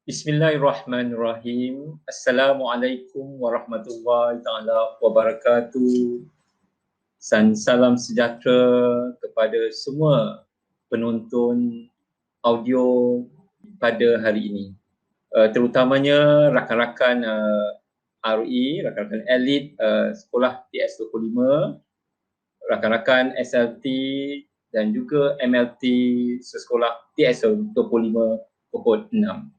Bismillahirrahmanirrahim. Assalamualaikum warahmatullahi taala wabarakatuh. Salam sejahtera kepada semua penonton audio pada hari ini. Terutamanya rakan-rakan RE, rakan-rakan elit sekolah TS25, rakan-rakan SLT dan juga MLT sekolah TS25 pokok 6.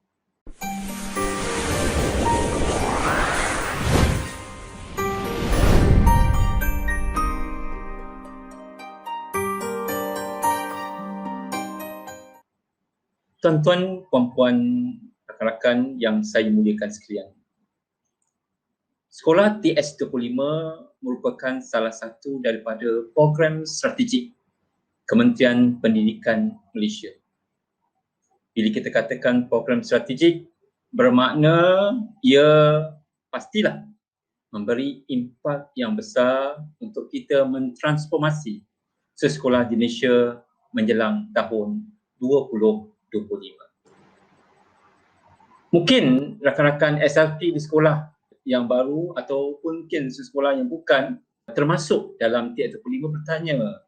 Tuan-tuan, puan-puan, rakan-rakan yang saya muliakan sekalian. Sekolah TS25 merupakan salah satu daripada program strategik Kementerian Pendidikan Malaysia. Bila kita katakan program strategik, bermakna ia pastilah memberi impak yang besar untuk kita mentransformasi sekolah di Malaysia menjelang tahun 2025. Mungkin rakan-rakan SLT di sekolah yang baru ataupun mungkin sekolah yang bukan termasuk dalam TS25 bertanya,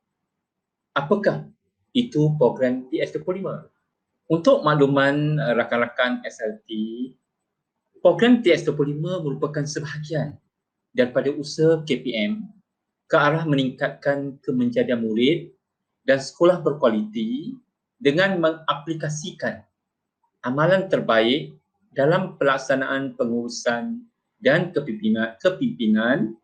apakah itu program TS25? Untuk makluman rakan-rakan SLT, program TS25 merupakan sebahagian daripada usaha KPM ke arah meningkatkan kemenjadian murid dan sekolah berkualiti dengan mengaplikasikan amalan terbaik dalam pelaksanaan pengurusan dan kepimpinan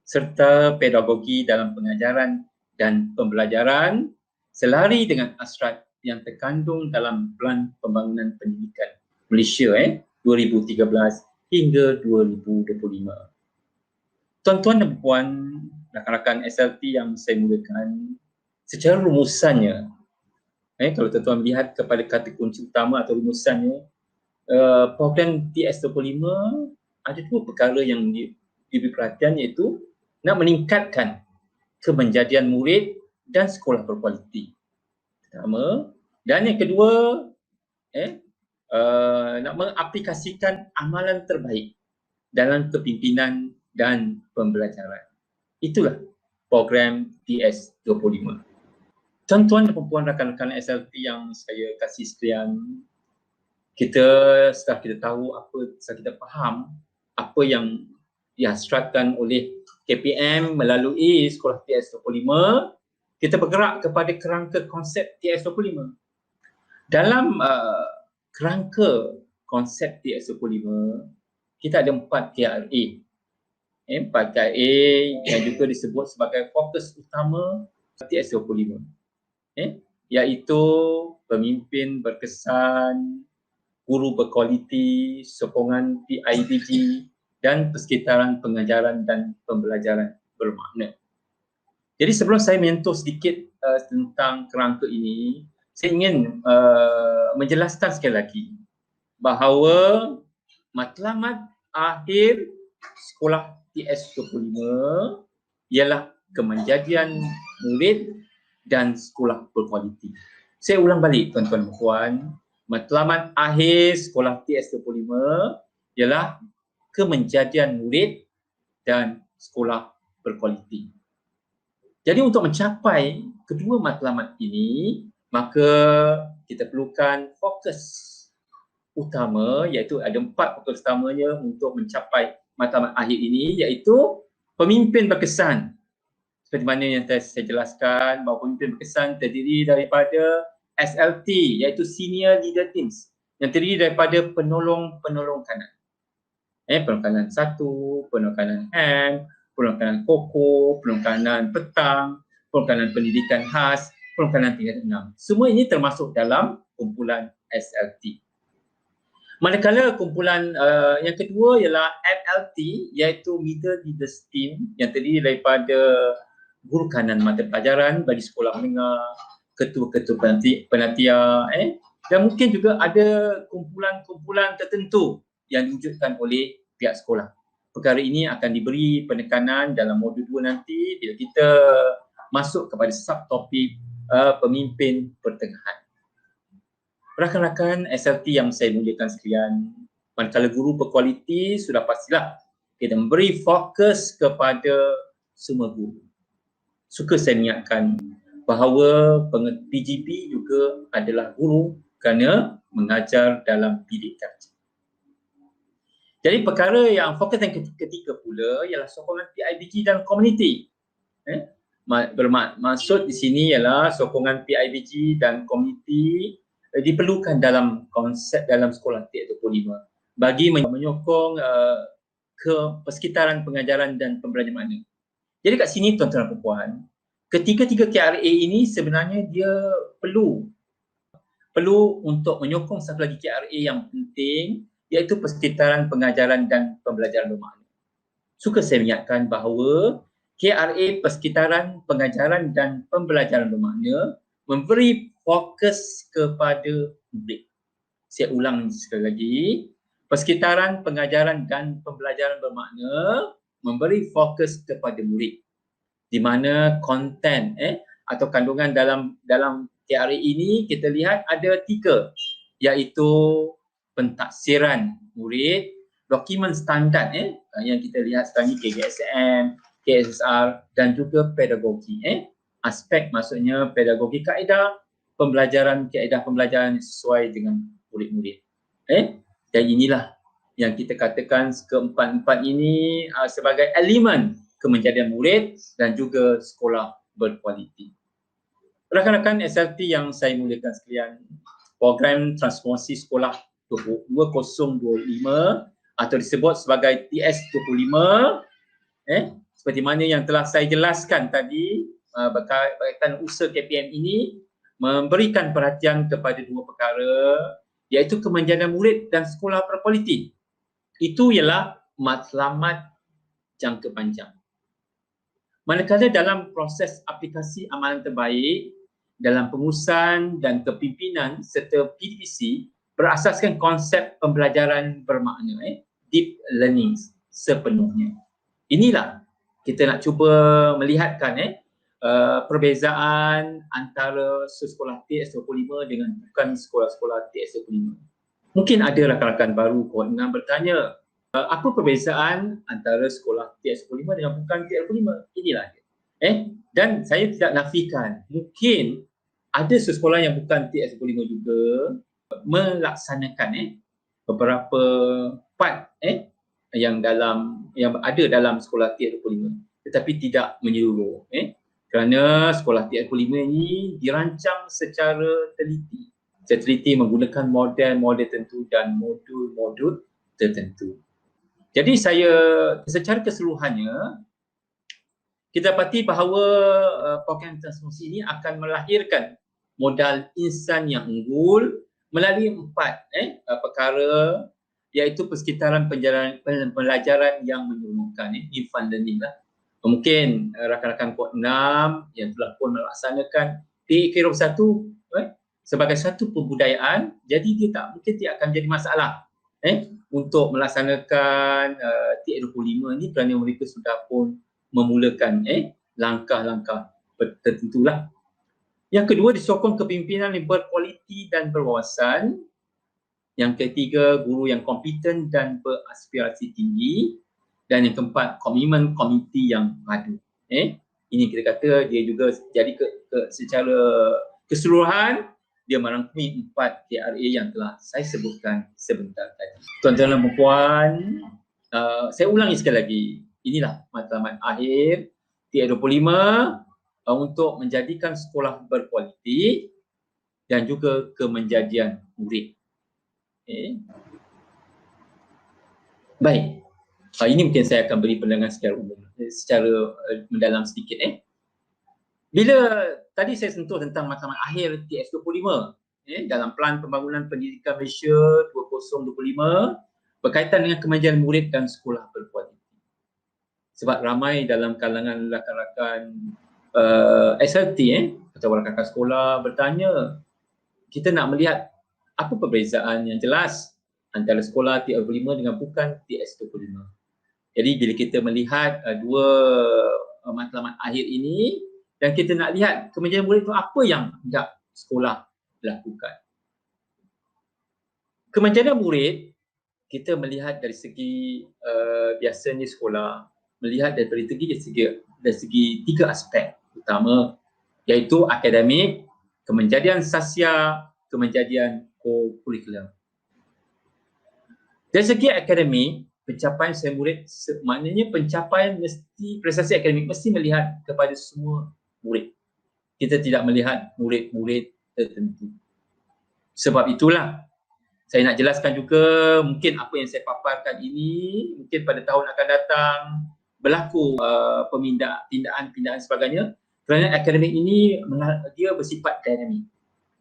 serta pedagogi dalam pengajaran dan pembelajaran selari dengan hasrat yang terkandung dalam Pelan Pembangunan Pendidikan Malaysia 2013 hingga 2025. Tuan-tuan dan puan, rakan-rakan SLT yang saya muliakan, secara rumusannya, kalau tuan-tuan melihat kepada kata kunci utama atau rumusannya, program TS25 ada dua perkara yang diberi perhatian, iaitu nak meningkatkan kemenjadian murid dan sekolah berkualiti. Pertama, dan yang kedua, nak mengaplikasikan amalan terbaik dalam kepimpinan dan pembelajaran. Itulah program TS25. Tuan-tuan dan puan-puan, rakan-rakan SLT yang saya kasih sekalian, setelah kita tahu setelah kita faham apa yang dihasratkan oleh KPM melalui sekolah TS25, kita bergerak kepada kerangka konsep TS25. Dalam kerangka konsep TS25, kita ada 4 KRA. 4 KRA yang juga disebut sebagai fokus utama TS25. Iaitu pemimpin berkesan, guru berkualiti, sokongan PIBG dan persekitaran pengajaran dan pembelajaran bermakna. Jadi sebelum saya menyentuh sedikit tentang kerangka ini, saya ingin menjelaskan sekali lagi bahawa matlamat akhir sekolah TS25 ialah kemenjadian murid dan sekolah berkualiti. Saya ulang balik, tuan-tuan dan puan, matlamat akhir sekolah TS25 ialah kemenjadian murid dan sekolah berkualiti. Jadi untuk mencapai kedua matlamat ini, maka kita perlukan fokus utama, iaitu ada 4 fokus utamanya untuk mencapai matlamat akhir ini, iaitu pemimpin berkesan. Seperti mana yang saya jelaskan, bahawa pemimpin berkesan terdiri daripada SLT, iaitu Senior Leader Teams, yang terdiri daripada penolong-penolong kanan. Penolong kanan 1, penolong kanan hand, penolong kanan koko, penolong kanan petang, penolong kanan pendidikan khas, penolong kanan tingkat 6. Semua ini termasuk dalam kumpulan SLT. Manakala kumpulan yang kedua ialah MLT, iaitu Middle Leaders Team, yang terdiri daripada guru kanan mata pelajaran bagi sekolah menengah, ketua-ketua penatiar, dan mungkin juga ada kumpulan-kumpulan tertentu yang diwujudkan oleh pihak sekolah. Perkara ini akan diberi penekanan dalam modul 2 nanti bila kita masuk kepada subtopik pemimpin pertengahan. Rakan-rakan SLT yang saya muliakan sekalian, manakala guru berkualiti sudah pastilah kita memberi fokus kepada semua guru. Suka saya ingatkan bahawa PGP juga adalah guru kerana mengajar dalam bilik darjah. Jadi perkara yang fokus yang ketiga pula ialah sokongan PIBG dan komuniti. Bermaksud di sini ialah sokongan PIBG dan komuniti diperlukan dalam konsep dalam sekolah T25 bagi menyokong ke persekitaran pengajaran dan pembelajaran makna. Jadi kat sini tuan-tuan dan puan, ketiga-tiga KRA ini sebenarnya dia perlu untuk menyokong satu lagi KRA yang penting, iaitu persekitaran pengajaran dan pembelajaran bermakna. Suka saya ingatkan bahawa KRA persekitaran pengajaran dan pembelajaran bermakna memberi fokus kepada murid. Saya ulang sekali lagi, persekitaran pengajaran dan pembelajaran bermakna memberi fokus kepada murid, di mana konten atau kandungan dalam KRA ini kita lihat ada 3, iaitu pentaksiran murid, dokumen standard yang kita lihat sekarang ni KGSM, KSSR dan juga pedagogi. Aspek maksudnya pedagogi kaedah pembelajaran, kaedah pembelajaran sesuai dengan murid-murid. Dan inilah yang kita katakan keempat-empat ini sebagai elemen kemenjadian murid dan juga sekolah berkualiti. Rakan-rakan SLT yang saya muliakan sekalian, program transformasi sekolah 2025 atau disebut sebagai TS25 seperti mana yang telah saya jelaskan tadi berkaitan usaha KPM ini memberikan perhatian kepada 2 perkara, iaitu kemenjadian murid dan sekolah berkualiti. Itu ialah matlamat jangka panjang. Manakala dalam proses aplikasi amalan terbaik dalam pengurusan dan kepimpinan serta PDPC berasaskan konsep pembelajaran bermakna, deep learning sepenuhnya. Inilah kita nak cuba melihatkan perbezaan antara sekolah TS25 dengan bukan sekolah-sekolah TS25. Mungkin ada rakan-rakan baru kohort 6 bertanya, apa perbezaan antara sekolah TS25 dengan bukan TS25? Inilah dia. Dan saya tidak nafikan, mungkin ada sekolah yang bukan TS25 juga melaksanakan beberapa part yang ada dalam sekolah TS25, tetapi tidak menyeluruh. Kerana sekolah TS25 ini dirancang secara teliti menggunakan model-model tertentu dan modul-modul tertentu. Jadi saya secara keseluruhannya kita dapati bahawa program transformasi ini akan melahirkan modal insan yang unggul melalui 4 perkara, iaitu persekitaran pembelajaran yang menyeronokkan, infant learning lah. Mungkin rakan-rakan kohort 6 yang telah pun melaksanakan TK21 sebagai satu pembudayaan, jadi dia akan jadi masalah untuk melaksanakan TK25 ni kerana mereka sudah pun memulakan langkah-langkah tertentulah. Yang kedua, disokong kepimpinan yang berkualiti dan berwawasan. Yang ketiga, guru yang kompeten dan beraspirasi tinggi. Dan yang keempat, komitmen komiti yang padu. Ini kita kata dia juga jadi secara keseluruhan dia merangkumi 4 KRA yang telah saya sebutkan sebentar tadi. Tuan-tuan dan puan, saya ulangi sekali lagi. Inilah matlamat akhir TS25 untuk menjadikan sekolah berkualiti dan juga kemenjadian murid. Baik. Ini mungkin saya akan beri pandangan secara umum, secara mendalam sedikit. Bila tadi saya sentuh tentang matlamat akhir TS25 dalam Pelan Pembangunan Pendidikan Malaysia 2025 berkaitan dengan kemenjadian murid dan sekolah berkualiti. Sebab ramai dalam kalangan rakan-rakan SLT atau rakan-rakan sekolah bertanya, kita nak melihat apa perbezaan yang jelas antara sekolah TS25 dengan bukan TS25. Jadi bila kita melihat 2 matlamat akhir ini dan kita nak lihat kemenjadian murid itu apa yang hendak sekolah lakukan. Kemanjaan murid, kita melihat dari segi biasanya sekolah, melihat dari segi 3 aspek utama, iaitu akademik, kemenjadian sosial, kemenjadian co-curriculum. Dari segi akademik, pencapaian murid, maknanya pencapaian prestasi akademik mesti melihat kepada semua murid. Kita tidak melihat murid-murid tertentu. Sebab itulah saya nak jelaskan juga, mungkin apa yang saya paparkan ini mungkin pada tahun akan datang berlaku tindakan sebagainya, kerana akademik ini dia bersifat dinamik.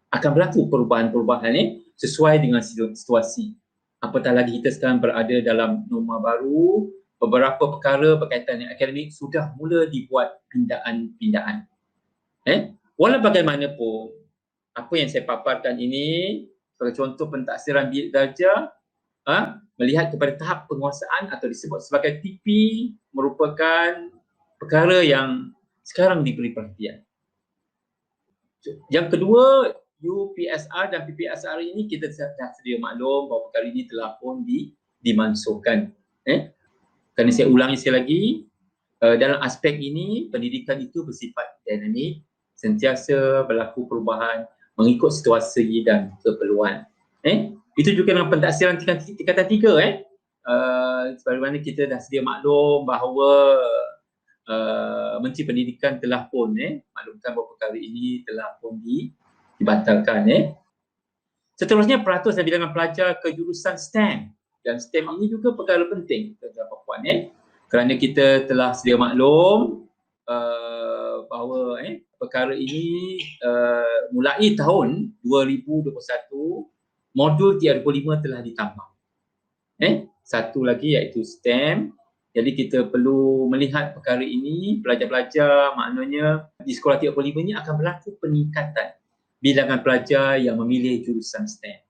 Akan berlaku perubahan-perubahan sesuai dengan situasi. Apatah lagi kita sekarang berada dalam norma baru, beberapa perkara berkaitan dengan akademik sudah mula dibuat pindaan-pindaan. Walau bagaimanapun, apa yang saya paparkan ini sebagai contoh pentaksiran bilik darjah, melihat kepada tahap penguasaan atau disebut sebagai TP merupakan perkara yang sekarang diberi perhatian. Yang kedua, UPSR dan PPSR ini kita dah sedia maklum bahawa perkara ini telah pun dimansuhkan. Kerana saya ulangi sekali lagi, dalam aspek ini pendidikan itu bersifat dinamik, sentiasa berlaku perubahan mengikut situasi dan keperluan. Itu juga dalam pentaksiran tingkatan 3. Sebagaimana kita dah sedia maklum bahawa Menteri Pendidikan telah pun maklumkan bahawa perkara ini telah pun dibatalkan. Seterusnya, peratus dan bilangan pelajar ke jurusan STEM. Dan STEM ini juga perkara penting tuan-tuan dan puan, kerana kita telah sedia maklum bahawa perkara ini mulai tahun 2021 modul 325 telah ditambah. Satu lagi iaitu STEM. Jadi kita perlu melihat perkara ini, pelajar-pelajar, maknanya di sekolah 325 ini akan berlaku peningkatan bilangan pelajar yang memilih jurusan STEM.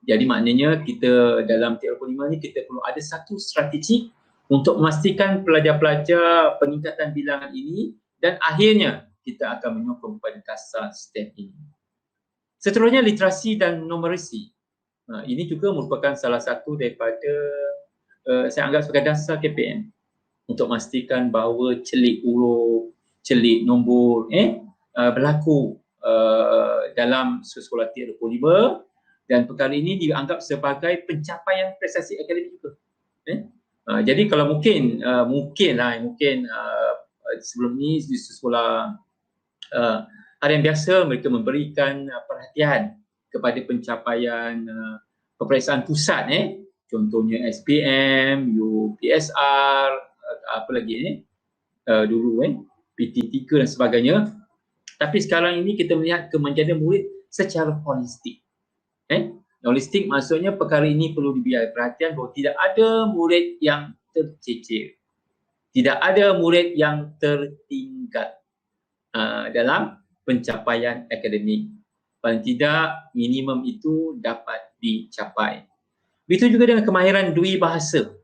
Jadi maknanya kita dalam 325 ini kita perlu ada satu strategi untuk memastikan pelajar-pelajar peningkatan bilangan ini dan akhirnya kita akan menyokong kepada dasar STEM ini. Seterusnya, literasi dan numerasi. Ini juga merupakan salah satu daripada saya anggap sebagai dasar KPM untuk memastikan bahawa celik huruf, celik nombor berlaku dalam sekolah 325 dan perkara ini dianggap sebagai pencapaian prestasi akademik juga. Jadi kalau mungkin sebelum ni di sekolah harian biasa mereka memberikan perhatian kepada pencapaian peperiksaan pusat, contohnya SPM, UPSR, apa lagi dulu PT3 dan sebagainya. Tapi sekarang ini kita melihat kemanjaan murid secara holistik. Holistik maksudnya perkara ini perlu diberi perhatian bahawa tidak ada murid yang tercecer. Tidak ada murid yang tertinggal dalam pencapaian akademik. Paling tidak minimum itu dapat dicapai. Begitu juga dengan kemahiran dui bahasa.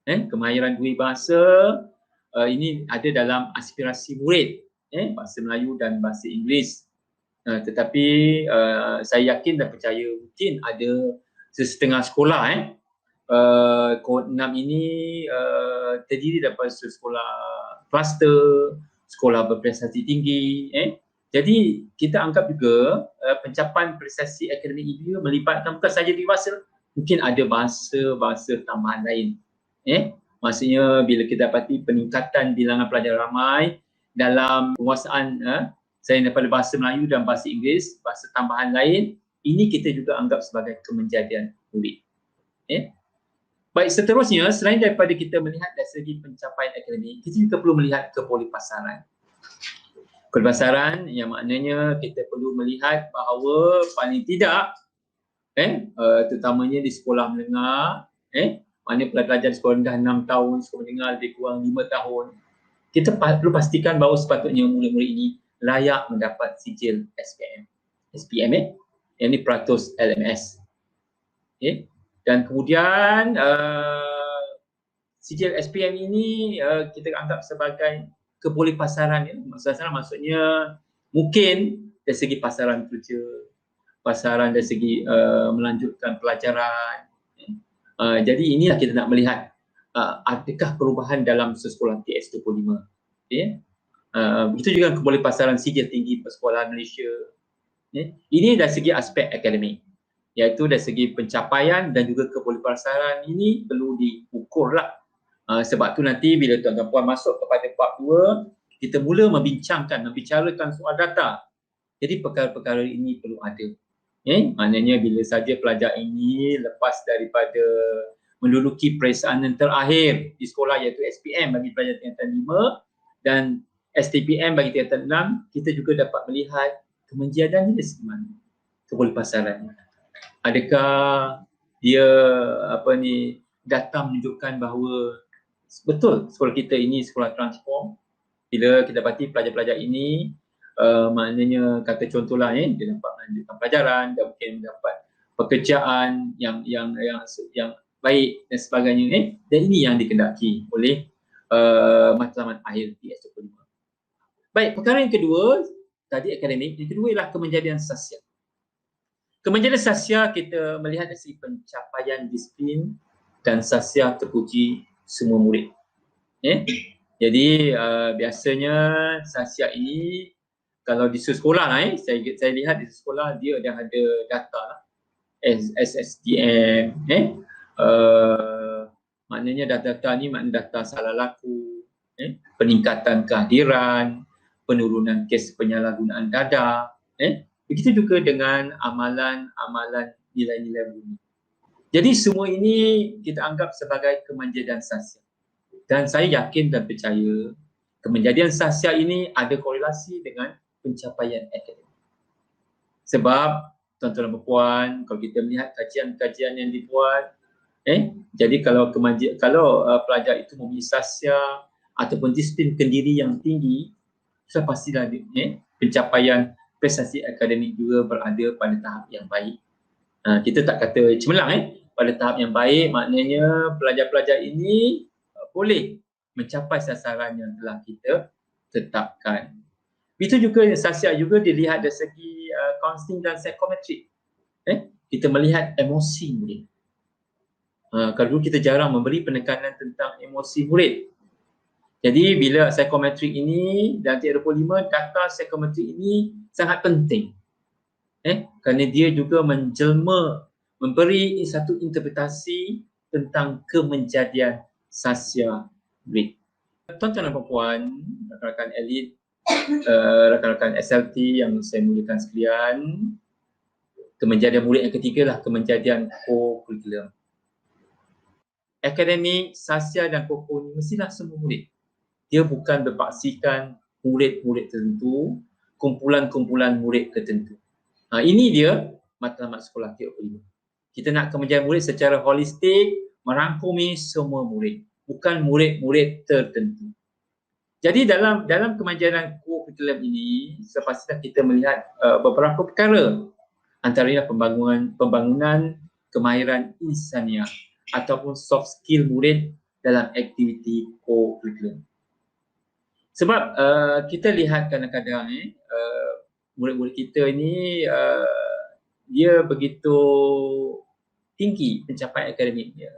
Kemahiran dui bahasa ini ada dalam aspirasi murid, bahasa Melayu dan bahasa Inggeris. Tetapi saya yakin dan percaya mungkin ada sesetengah sekolah Kod 6 ini terdiri daripada sekolah kluster, sekolah berprestasi tinggi. Jadi kita anggap juga pencapaian prestasi akademik ini melibatkan bukan saja di bahasa, mungkin ada bahasa tambahan lain. Maksudnya bila kita dapati peningkatan bilangan pelajar ramai dalam penguasaan selain daripada bahasa Melayu dan bahasa Inggeris, bahasa tambahan lain, ini kita juga anggap sebagai kemenjadian murid. Baik, seterusnya selain daripada kita melihat dari segi pencapaian akademik, kita juga perlu melihat kepolipasaran. Kepolipasaran yang maknanya kita perlu melihat bahawa paling tidak terutamanya di sekolah menengah, mana pelajar sekolah rendah 6 tahun, sekolah menengah lebih kurang 5 tahun, kita perlu pastikan bahawa sepatutnya murid-murid ini layak mendapat sijil SPM, yang ini peratus LMS. Dan kemudian sijil SPM ini kita anggap sebagai kepolipasaran. Maksudnya mungkin dari segi pasaran kerja, pasaran dari segi melanjutkan pelajaran. Jadi inilah kita nak melihat adakah perubahan dalam sekolah TS25. Okay. Begitu juga boleh pasaran sijil tinggi persekolahan Malaysia. Ini dari segi aspek akademik, iaitu dari segi pencapaian dan juga kebolehpasaran ini perlu diukurlah. Sebab tu nanti bila tuan-tuan puan masuk kepada bab 2, kita mula membicarakan soal data. Jadi perkara-perkara ini perlu ada. Maknanya bila saja pelajar ini lepas daripada menduduki periksaan yang terakhir di sekolah iaitu SPM bagi pelajar tingkatan 5 dan STPM bagi tingkatan 6, kita juga dapat melihat kemenjadian dia bagaimana, kebolehpasaran. Adakah dia data menunjukkan bahawa betul sekolah kita ini sekolah transform. Bila kita dapati pelajar-pelajar ini maknanya kata contohlah dia dapat melanjutkan pelajaran dan mungkin mendapat pekerjaan yang baik dan sebagainya, dan ini yang dikendaki oleh matlamat akhir TS25. Baik, perkara yang kedua tadi akademik, yang kedua ialah kemenjadian sosial. Kemenjadian sosial kita melihat dari segi pencapaian disiplin dan sosial terpuji semua murid. Jadi biasanya sosial ini kalau di sekolah saya lihat di sekolah dia dah ada data lah. SSDM, maknanya data ni maknanya data salah laku, peningkatan kehadiran, penurunan kes penyalahgunaan data, begitu juga dengan amalan-amalan nilai-nilai bumi. Jadi semua ini kita anggap sebagai kemenjadian sosial. Dan saya yakin dan percaya kemenjadian sosial ini ada korelasi dengan pencapaian akademik. Sebab tuan-tuan dan puan, kalau kita melihat kajian-kajian yang dibuat, jadi kalau pelajar itu mempunyai sosial ataupun disiplin kendiri yang tinggi, sudah pastilah pencapaian prestasi akademik juga berada pada tahap yang baik. Kita tak kata cemerlang, pada tahap yang baik maknanya pelajar-pelajar ini boleh mencapai sasaran yang telah kita tetapkan. Itu juga sosial juga dilihat dari segi counseling dan psikometrik. Kita melihat emosi murid. Kalau dulu kita jarang memberi penekanan tentang emosi murid. Jadi bila psikometrik ini dan TS25, data psikometrik ini sangat penting. Kerana dia juga menjelma, memberi satu interpretasi tentang kemenjadian sosial murid. Tuan-tuan dan puan, rakan-rakan elit, rakan-rakan SLT yang saya muliakan sekalian, kemenjadian murid yang ketiga lah kemenjadian co-curriculum. Akademik, sosial dan koko ni mestilah semua murid. Dia bukan berpaksikan murid-murid tertentu, kumpulan-kumpulan murid tertentu. Ini dia matlamat sekolah TS25. Kita nak kemenjadian murid secara holistik, merangkumi semua murid, bukan murid-murid tertentu. Jadi dalam kemenjadian co-curriculum ini, sepatutnya kita melihat beberapa perkara, antaranya pembangunan kemahiran insaniah ataupun soft skill murid dalam aktiviti co-curriculum. Sebab kita lihat kadang-kadang murid-murid kita ini dia begitu tinggi pencapaian akademik dia,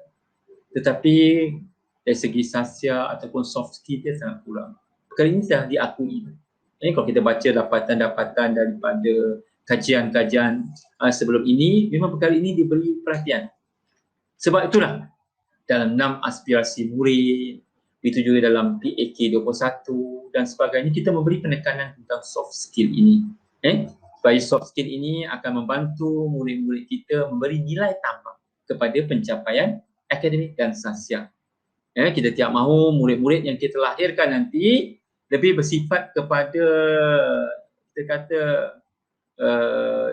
tetapi dari segi sosial ataupun soft skill dia sangat kurang. Perkara ini dah diakui. Kalau kita baca dapatan-dapatan daripada kajian-kajian sebelum ini, memang perkara ini diberi perhatian. Sebab itulah dalam 6 aspirasi murid, itu juga dalam PAK 21 dan sebagainya, kita memberi penekanan tentang soft skill ini. Supaya soft skill ini akan membantu murid-murid kita memberi nilai tambah kepada pencapaian akademik dan sosial. Kita tidak mahu murid-murid yang kita lahirkan nanti lebih bersifat kepada, kita kata,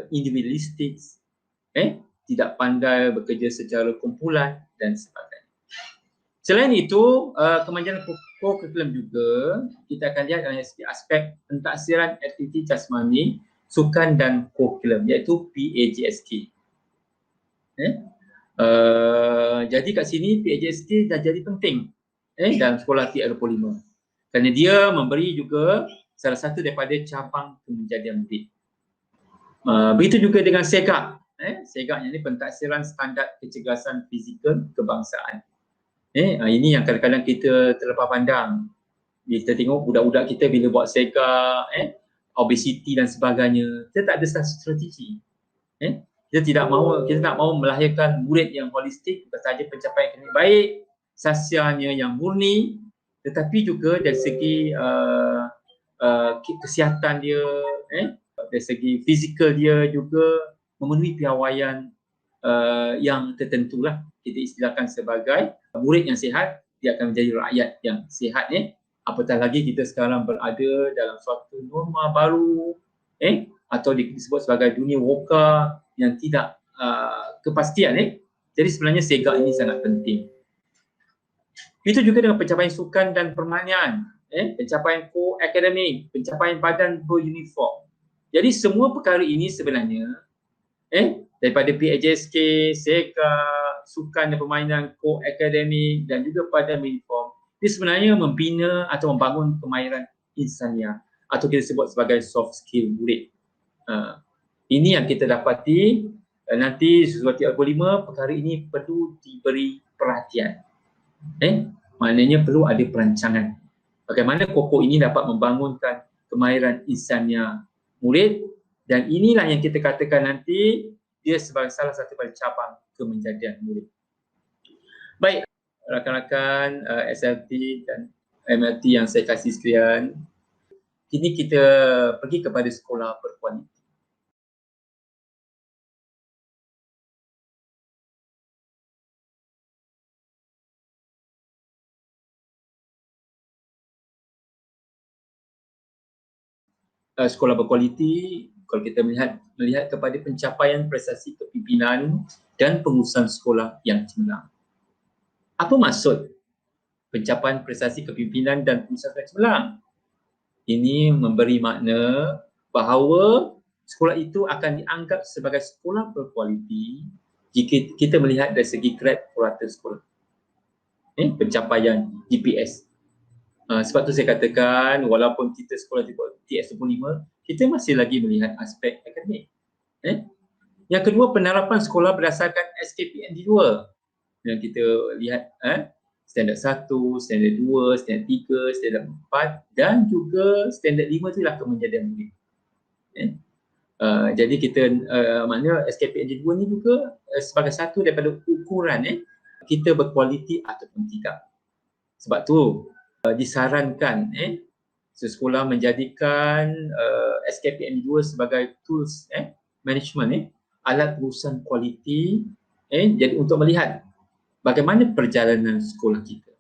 individualistik, tidak pandai bekerja secara kumpulan dan sebagainya. Selain itu, kemenjadian co-curriculum juga kita akan lihat dalam aspek pentaksiran aktiviti jasmani, sukan dan co-curriculum, iaitu PAJSK. Jadi kat sini PAJSK dah jadi penting dalam sekolah TS25 kerana dia memberi juga salah satu daripada cabang kemenjadian murid. Begitu juga dengan SEGAK. SEGAK ini pentaksiran standard kecergasan fizikal kebangsaan. Ini yang kadang-kadang kita terlepas pandang. Kita tengok budak-budak kita bila buat SEGAK, obesiti dan sebagainya, kita tak ada strategi. Kita nak mahu melahirkan murid yang holistik, bukan sahaja pencapaian akademik baik, sasialnya yang murni, tetapi juga dari segi kesihatan dia, dari segi fizikal dia juga memenuhi piawaian yang tertentulah. Kita istilahkan sebagai murid yang sihat, dia akan menjadi rakyat yang sihat. Apatah lagi kita sekarang berada dalam suatu norma baru, atau disebut sebagai dunia VUCA yang tidak kepastian. Jadi sebenarnya SEGAK ini sangat penting. Itu juga dengan pencapaian sukan dan permainan, pencapaian akademik, pencapaian badan beruniform. Jadi semua perkara ini sebenarnya daripada PAJSK, SEGAK, sukan dan permainan, akademik dan juga badan uniform, dia sebenarnya membina atau membangun kemahiran insaniah atau kita sebut sebagai soft skill murid. Ini yang kita dapati nanti sesuatu 45 perkara ini perlu diberi perhatian. Maknanya perlu ada perancangan. Bagaimana pokok ini dapat membangunkan kemahiran insaniah murid, dan inilah yang kita katakan nanti dia sebagai salah satu cabang kemenjadian murid. Baik, rakan-rakan SLT dan MLT yang saya kasih sekalian, kini kita pergi kepada sekolah berkualiti. Sekolah berkualiti, kalau kita melihat kepada pencapaian prestasi kepimpinan dan pengurusan sekolah yang cemerlang. Apa maksud pencapaian prestasi kepimpinan dan pengurusan sekolah cemerlang? Ini memberi makna bahawa sekolah itu akan dianggap sebagai sekolah berkualiti jika kita melihat dari segi grade purata sekolah. Pencapaian GPS. Sebab tu saya katakan walaupun kita sekolah TS25, kita masih lagi melihat aspek akademik. Yang kedua, penerapan sekolah berdasarkan SKPMD 2 yang kita lihat standard 1, standard 2, standard 3, standard 4 dan juga standard 5 tu lah kemenjadian murid. Jadi kita maknanya SKPMD 2 ni juga sebagai satu daripada ukuran kita berkualiti ataupun tidak. Sebab tu disarankan sekolah menjadikan SKPMD 2 sebagai tools management alat urusan kualiti jadi untuk melihat bagaimana perjalanan sekolah kita.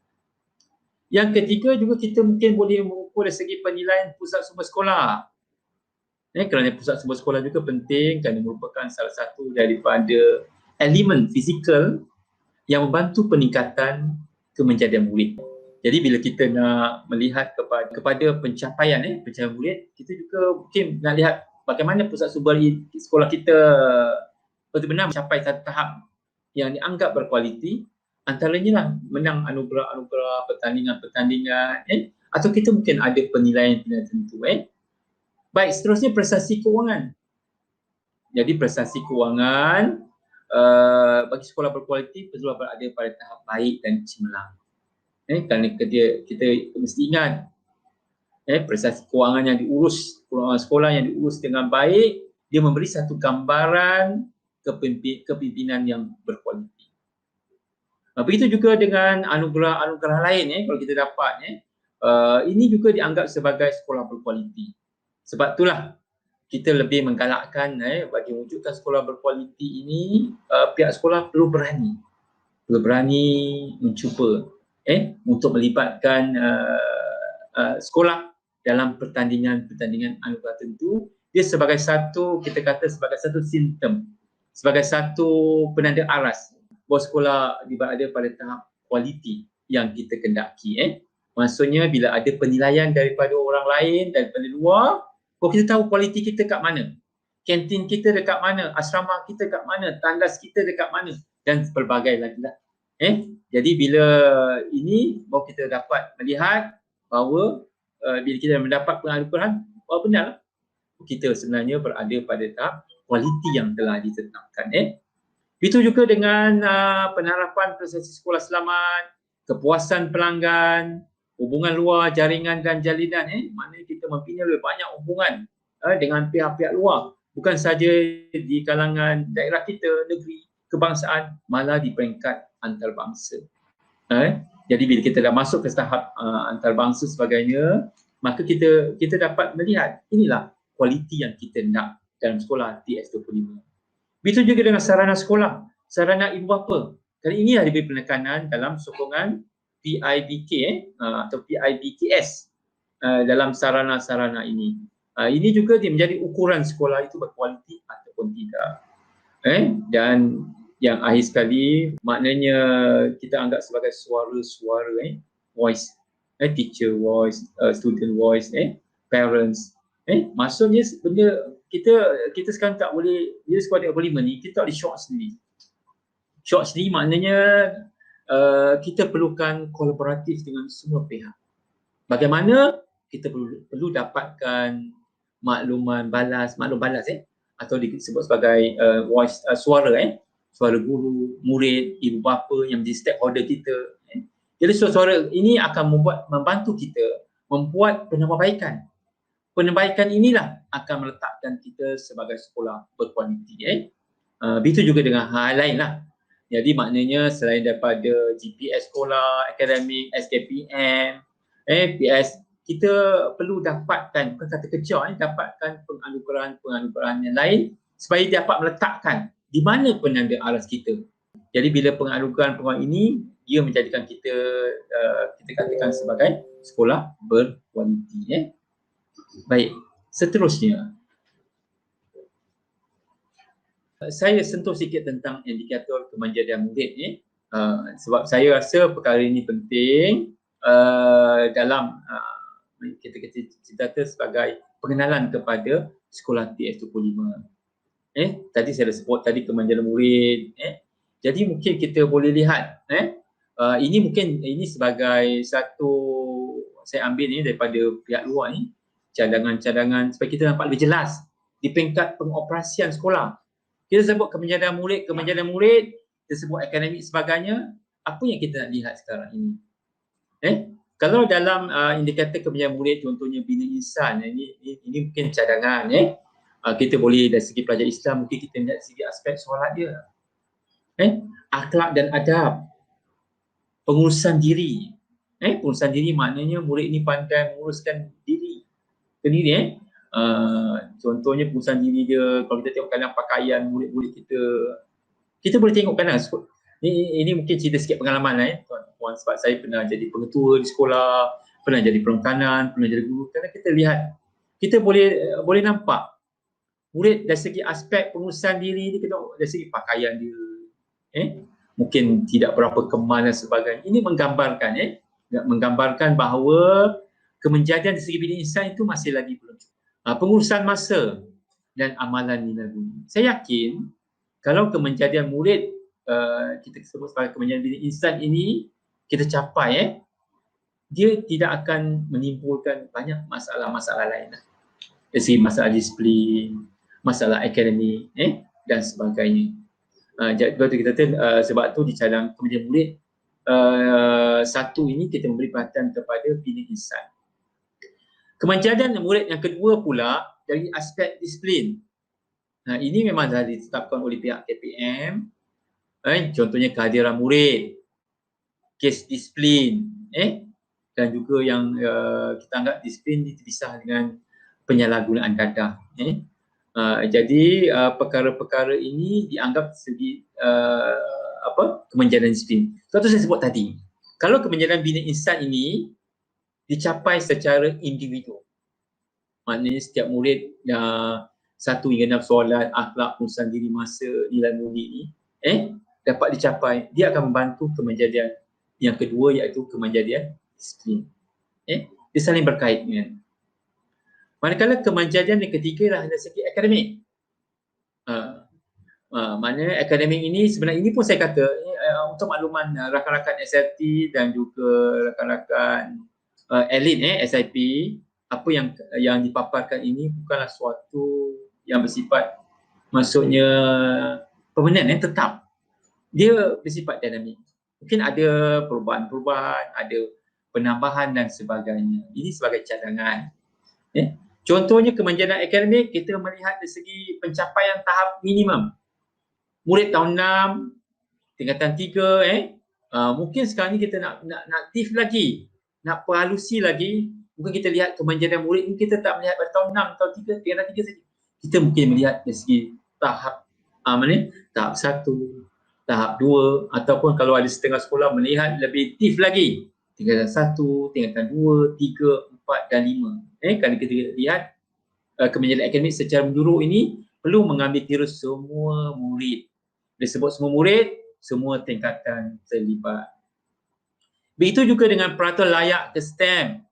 Yang ketiga juga kita mungkin boleh mengukur dari segi penilaian pusat sumber sekolah. Kerana pusat sumber sekolah juga penting kerana merupakan salah satu daripada elemen fizikal yang membantu peningkatan kemenjadian murid. Jadi bila kita nak melihat kepada pencapaian murid, kita juga mungkin nak lihat bagaimana pusat sumber sekolah kita benar-benar mencapai satu tahap yang dianggap berkualiti, antaranya lah menang anugerah-anugerah, pertandingan-pertandingan, atau kita mungkin ada penilaian tertentu. Baik, seterusnya prestasi kewangan. Jadi prestasi kewangan bagi sekolah berkualiti perlu berada pada tahap baik dan cemerlang. Kerana kita mesti ingat prestasi kewangan yang diurus, sekolah yang diurus dengan baik, dia memberi satu gambaran kepimpinan yang berkualiti. Begitu juga dengan anugerah-anugerah lain kalau kita dapat, ini juga dianggap sebagai sekolah berkualiti. Sebab itulah kita lebih menggalakkan bagi wujudkan sekolah berkualiti ini, pihak sekolah perlu berani mencuba untuk melibatkan sekolah dalam pertandingan anugerah tertentu. Dia sebagai satu, kita kata sebagai satu simptom, sebagai satu penanda aras bahawa sekolah berada pada tahap kualiti yang kita kendaki. Maksudnya bila ada penilaian daripada orang lain, daripada luar, kita tahu kualiti kita kat mana, kantin kita dekat mana, asrama kita dekat mana, tandas kita dekat mana dan pelbagai lagi lah. Jadi bila ini baru kita dapat melihat bahawa bila kita mendapat penganugeraan, benar lah kita sebenarnya berada pada tahap kualiti yang telah ditetapkan. Itu juga dengan penerapan prestasi sekolah selamat, kepuasan pelanggan, hubungan luar, jaringan dan jalinan. Maknanya kita membina lebih banyak hubungan dengan pihak-pihak luar. Bukan saja di kalangan daerah kita, negeri, kebangsaan, malah di peringkat antarabangsa. Jadi bila kita dah masuk ke tahap antarabangsa sebagainya, maka kita dapat melihat inilah kualiti yang kita nak dalam sekolah TS25. Begitu juga dengan sarana sekolah, sarana ibu bapa. Kali ini ada diberi penekanan dalam sokongan PIBK atau PIBKS dalam sarana-sarana ini. Ini juga dia menjadi ukuran sekolah itu berkualiti ataupun tidak. Dan yang akhir sekali, maknanya kita anggap sebagai suara-suara, voice, teacher voice, student voice, parents. Maksudnya benda kita sekarang tak boleh, bila sekolah dia ni, kita tak boleh shock sendiri. Shock sendiri maknanya kita perlukan kolaboratif dengan semua pihak. Bagaimana kita perlu dapatkan maklum balas atau disebut sebagai voice, suara guru, murid, ibu bapa yang menjadi stakeholder kita. Jadi suara-suara ini akan membantu kita membuat penambahbaikan. Penambahbaikan inilah akan meletakkan kita sebagai sekolah berkualiti. Begitu juga dengan hal lain lah. Jadi maknanya selain daripada GPS sekolah, akademik, SKPM, PS, kita perlu dapatkan, bukan kata kejar, dapatkan penganugeraan yang lain supaya dapat meletakkan di mana penanda aras kita. Jadi bila penganugeraan ini, dia menjadikan kita katakan sebagai sekolah berkualiti. Baik, seterusnya saya sentuh sikit tentang indikator kemanjaan murid sebab saya rasa perkara ini penting dalam kita kata sebagai pengenalan kepada sekolah TS25. Tadi saya dah sebut tadi kemanjaan murid. Jadi mungkin kita boleh lihat ini sebagai satu, saya ambil ni daripada pihak luar ni, cadangan-cadangan supaya kita nampak lebih jelas di peringkat pengoperasian sekolah. Kita sebut kemanjaan murid, kita sebut akademik sebagainya. Apa yang kita nak lihat sekarang ini? Kalau dalam indikator kemanjaan murid, contohnya bina insan, ini mungkin cadangan. Kita boleh dari segi pelajar Islam, mungkin kita lihat dari segi aspek solat dia. Akhlak dan adab, pengurusan diri. Pengurusan diri maknanya murid ni pandai menguruskan diri sendiri. Contohnya pengurusan diri dia, kalau kita tengok kadang pakaian murid-murid kita boleh tengok kadang. Ini mungkin cerita sikit pengalaman tuan-tuan, sebab saya pernah jadi pengetua di sekolah, pernah jadi perhimpunan, pernah jadi guru. Kadang kita lihat, kita boleh nampak murid dari segi aspek pengurusan diri dia, kita tengok dari segi pakaian dia, mungkin tidak berapa kemal dan sebagainya. Ini menggambarkan bahawa kemenjadian dari segi bina insan itu masih lagi belum. Pengurusan masa dan amalan nilai budi. Saya yakin kalau kemenjadian murid kita sebut sebagai kemenjadian bina insan ini kita capai, dia tidak akan menimbulkan banyak masalah-masalah lain. Dari segi masalah disiplin, masalah akademik dan sebagainya. Jadi sebab tu di cadang kemenjadian murid satu ini kita memberi perhatian kepada bina insan. Kemanjaan murid yang kedua pula dari aspek disiplin. Ini memang dah ditetapkan oleh pihak KPM. Contohnya kehadiran murid, kes disiplin, dan juga yang kita anggap disiplin dipisah dengan penyalahgunaan dadah. Jadi perkara-perkara ini dianggap segi kemanjaan disiplin. Sebab tu saya sebut tadi, kalau kemanjaan bina insan ini dicapai secara individu, maknanya setiap murid 1 hingga 6 soalan akhlak, pengurusan diri, masa, nilai budi ni dapat dicapai, dia akan membantu kemanjadian yang kedua, iaitu kemanjadian disiplin. Dia saling berkaitan. Manakala kemanjadian yang ketiga lah dari segi akademik. Maknanya akademik ini sebenarnya, ini pun saya kata untuk makluman rakan-rakan SLT dan juga rakan-rakan elit SIP, apa yang dipaparkan ini bukanlah suatu yang bersifat maksudnya permanen, tetap. Dia bersifat dinamik. Mungkin ada perubahan-perubahan, ada penambahan dan sebagainya. Ini sebagai cadangan. Contohnya kemajuan akademik, kita melihat dari segi pencapaian tahap minimum. Murid tahun 6, tingkatan 3, mungkin sekarang ni kita nak aktif lagi, nak perhalusi lagi. Mungkin kita lihat kemajuan murid ni, kita tak melihat pada tahun 6, tahun 3, tingkatan 3 saja. Kita mungkin melihat dari segi tahap tahap 1, tahap 2, ataupun kalau ada setengah sekolah melihat lebih aktif lagi, tingkatan 1, tingkatan 2, 3, 4 dan 5. Kalau kita lihat kemajuan akademik secara menyeluruh ini perlu mengambil kira semua murid. Disebut semua murid, semua tingkatan terlibat. Begitu juga dengan peraturan layak ke STEM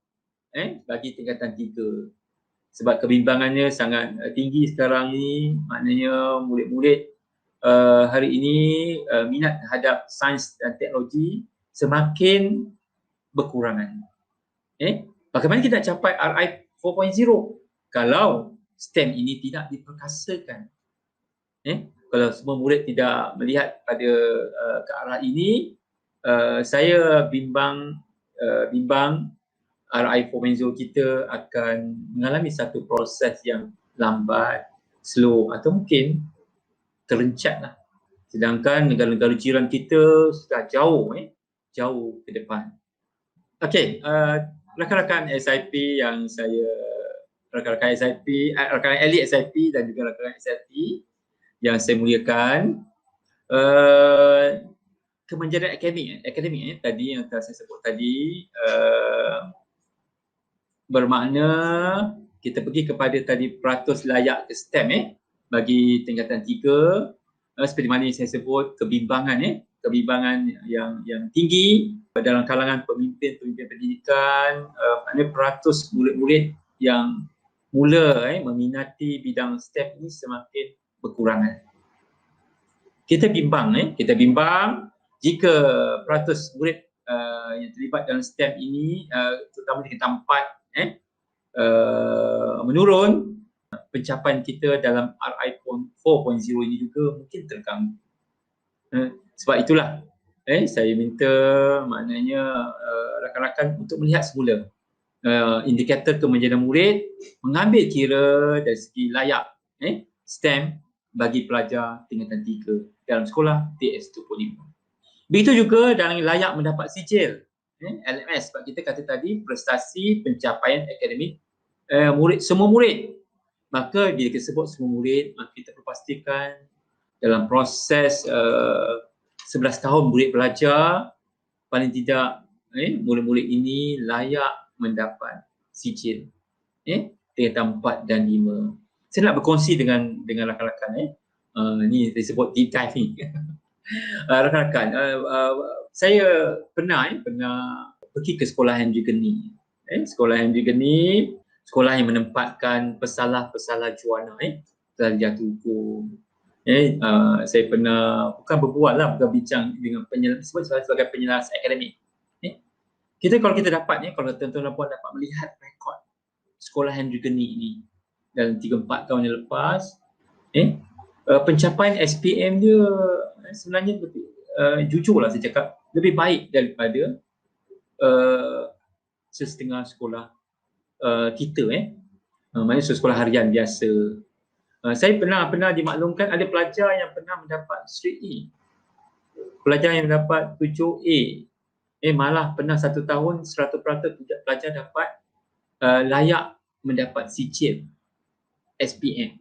bagi tingkatan 3. Sebab kebimbangannya sangat tinggi sekarang ini, maknanya murid-murid hari ini minat terhadap sains dan teknologi semakin berkurangan. Bagaimana kita capai RI 4.0 kalau STEM ini tidak diperkasakan? Kalau semua murid tidak melihat pada ke arah ini, saya bimbang RI 4.0 kita akan mengalami satu proses yang lambat, slow atau mungkin terlencatlah. Sedangkan negara-negara jiran kita sudah jauh ke depan. Okey, rakan-rakan SIP yang rakan-rakan elit SIP dan juga rakan-rakan SIP yang saya muliakan, kemajuan akademik tadi yang telah saya sebut tadi, bermakna kita pergi kepada tadi peratus layak ke STEM bagi tingkatan 3, seperti mana yang saya sebut, kebimbangan yang tinggi dalam kalangan pemimpin pendidikan, peratus murid-murid yang mula meminati bidang STEM ini semakin berkurangan. Kita bimbang jika peratus murid yang terlibat dalam STEM ini, terutama di tingkatan 4, menurun, pencapaian kita dalam RI 4.0 ini juga mungkin terganggu. Sebab itulah saya minta maknanya rakan-rakan untuk melihat semula indikator kemajuan murid, mengambil kira dari segi layak STEM bagi pelajar tingkatan 3 dalam sekolah TS2.5. Begitu juga dalam layak mendapat sijil LMS, sebab kita kata tadi prestasi pencapaian akademik semua murid. Maka bila kita sebut semua murid, maka kita perlu pastikan dalam proses 11 tahun murid belajar, paling tidak murid-murid ini layak mendapat sijil tingkatan 4 dan 5. Saya nak berkongsi dengan rakan-rakan ni disebut deep dive ni. Rakan-rakan, saya pernah pergi ke sekolah Henry Geni. Sekolah Henry Geni, sekolah yang menempatkan pesalah-pesalah juana, pesalah jatuh hukum. Saya pernah bukan bincang dengan sebagai penyelas akademik. Kalau kita dapat kalau tuan-tuan dan puan dapat melihat rekod sekolah Henry Geni ini dalam 3-4 tahun yang lepas, pencapaian SPM dia sebenarnya jujurlah saya cakap lebih baik daripada sesetengah sekolah kita, maknanya sekolah harian biasa. Saya pernah dimaklumkan ada pelajar yang pernah mendapat straight E, pelajar yang mendapat 7A, malah pernah 1 tahun 100% pelajar dapat layak mendapat sijil SPM.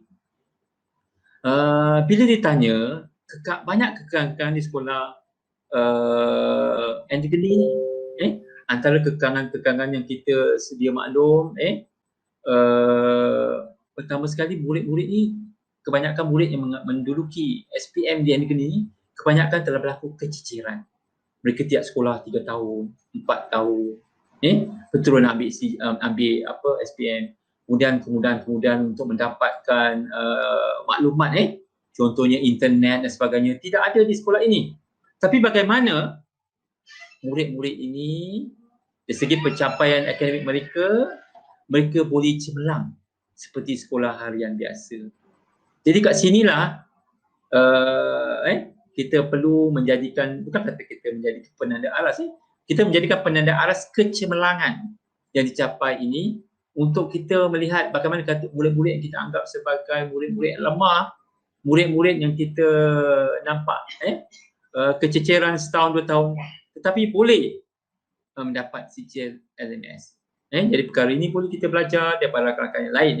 Bila ditanya, banyak kekurangan di sekolah Henry Geni ni, antara kekurangan yang kita sedia maklum, pertama sekali murid-murid ni, kebanyakan murid yang menduduki SPM di Henry Geni ni, kebanyakan telah berlaku keciciran. Mereka tiap sekolah 3 tahun, 4 tahun, betul nak ambil SPM. Kemudian untuk mendapatkan maklumat, contohnya internet dan sebagainya, tidak ada di sekolah ini. Tapi bagaimana murid-murid ini dari segi pencapaian akademik mereka mereka boleh cemerlang seperti sekolah harian biasa. Jadi kat sinilah kita perlu menjadikan, bukan kata kita menjadikan penanda aras, kita menjadikan penanda aras kecemerlangan yang dicapai ini untuk kita melihat bagaimana kata murid-murid yang kita anggap sebagai murid-murid lemah, murid-murid yang kita nampak kececeran setahun 2 tahun, tetapi boleh mendapat sijil LMS. Jadi perkara ini boleh kita belajar daripada rakan-rakan yang lain.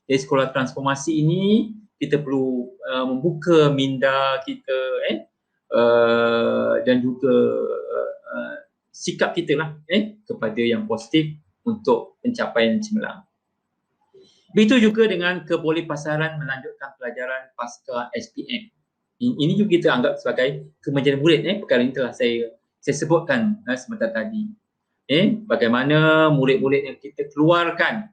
Jadi sekolah transformasi ini kita perlu membuka minda kita dan juga sikap kita lah kepada yang positif untuk pencapaian cemerlang. Begitu juga dengan kebolehpasaran melanjutkan pelajaran pasca SPM. Ini juga kita anggap sebagai kemajuan murid. Perkara ini telah saya sebutkan sebentar tadi. Bagaimana murid-murid yang kita keluarkan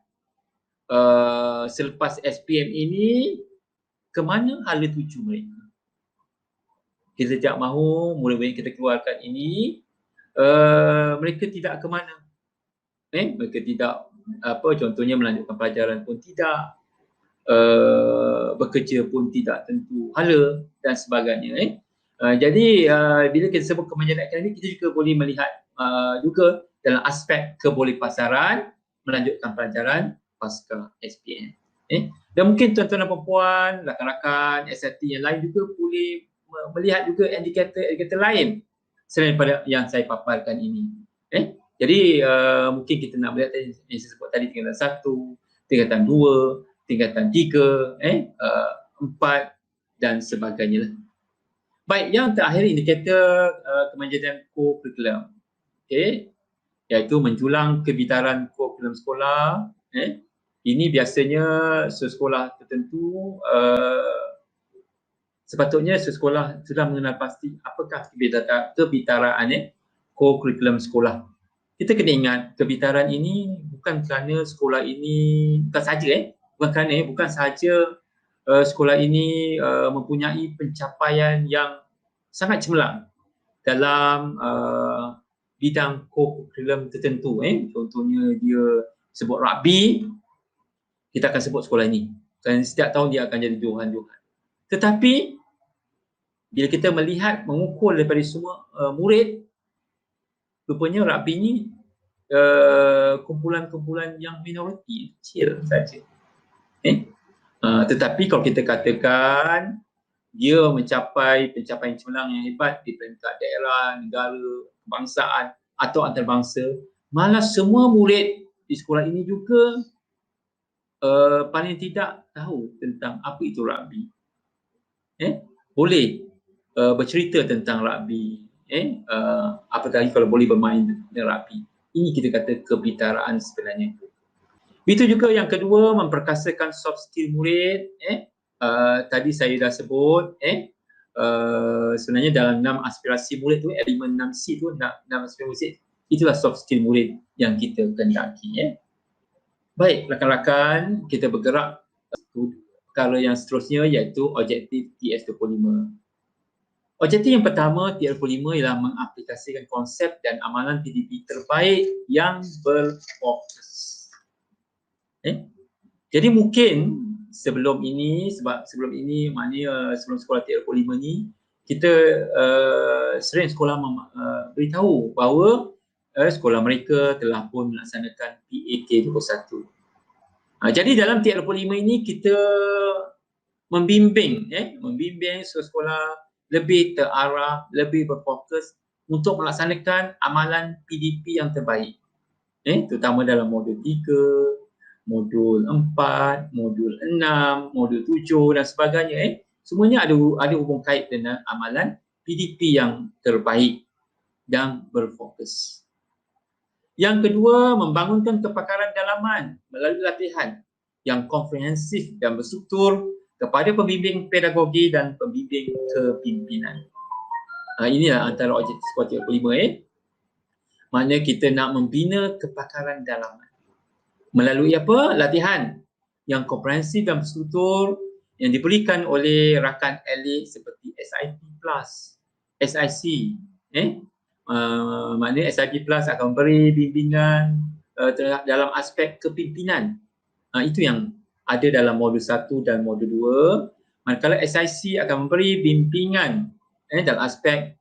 selepas SPM ini, ke mana hala tuju mereka. Kita tidak mahu murid-murid yang kita keluarkan ini mereka tidak ke mana. Mereka tidak contohnya melanjutkan pelajaran pun tidak, bekerja pun tidak tentu hala dan sebagainya. Jadi bila kita sebut kemajuan akademik, kita juga boleh melihat juga dalam aspek kebolehpasaran melanjutkan pelajaran pasca SPM. Dan mungkin tuan-tuan dan puan-puan, rakan-rakan SRT yang lain juga boleh melihat juga indikator lain selain pada yang saya paparkan ini. Jadi mungkin kita nak melihat yang saya sebut tadi, tingkatan 1, tingkatan 2, tingkatan 3, 4 dan sebagainya. Baik, yang terakhir indikator kemajuan kurikulum. Iaitu menjulang kebitaran kurikulum sekolah. Ini biasanya sekolah tertentu sepatutnya sekolah sudah mengenal pasti apakah kebitaraan kurikulum sekolah. Kita kena ingat kebitaran ini bukan kerana sekolah ini bukan sahaja sekolah ini mempunyai pencapaian yang sangat cemerlang dalam bidang kurikulum tertentu. Contohnya dia sebut rugby, kita akan sebut sekolah ini. Dan setiap tahun dia akan jadi johan-johan. Tetapi bila kita melihat, mengukur daripada semua murid, rupanya rugby ini kumpulan-kumpulan yang minoriti, kecil saja. Tetapi kalau kita katakan dia mencapai pencapaian cemerlang yang hebat di peringkat daerah, negara, kebangsaan atau antarabangsa, malah semua murid di sekolah ini juga paling tidak tahu tentang apa itu rugby. Boleh bercerita tentang rugby. Apatah kalau boleh bermain dengan rugby. Ini kita kata kebitaraan sebenarnya. Itu juga yang kedua, memperkasakan soft skill murid. Tadi saya dah sebut, sebenarnya dalam 6 aspirasi murid tu, elemen 6C tu, 6 aspirasi murid, itulah soft skill murid yang kita kendaki. Baik, rakan-rakan, kita bergerak perkara yang seterusnya iaitu objektif TS25. Objektif yang pertama TS25 ialah mengaplikasikan konsep dan amalan PDP terbaik yang berfokus. Jadi mungkin sebelum ini, maknanya sebelum sekolah TS25 ni, kita sering sekolah beritahu bahawa sekolah mereka telah pun melaksanakan PAK21. Jadi dalam TR25 ini kita membimbing sekolah lebih terarah, lebih berfokus untuk melaksanakan amalan PDP yang terbaik. Terutama dalam modul 3, modul 4, modul 6, modul 7 dan sebagainya. Semuanya ada hubung kait dengan amalan PDP yang terbaik dan berfokus. Yang kedua, membangunkan kepakaran dalaman melalui latihan yang komprehensif dan berstruktur kepada pembimbing pedagogi dan pembimbing kepimpinan. Inilah antara objektif sekolah 35. Maknanya kita nak membina kepakaran dalaman melalui apa? Latihan yang komprehensif dan berstruktur yang diberikan oleh rakan elit seperti SIP Plus, SIC. Maknanya SIP Plus akan memberi bimbingan dalam aspek kepimpinan. Itu yang ada dalam modul 1 dan modul 2. Manakala SIC akan memberi bimbingan dalam aspek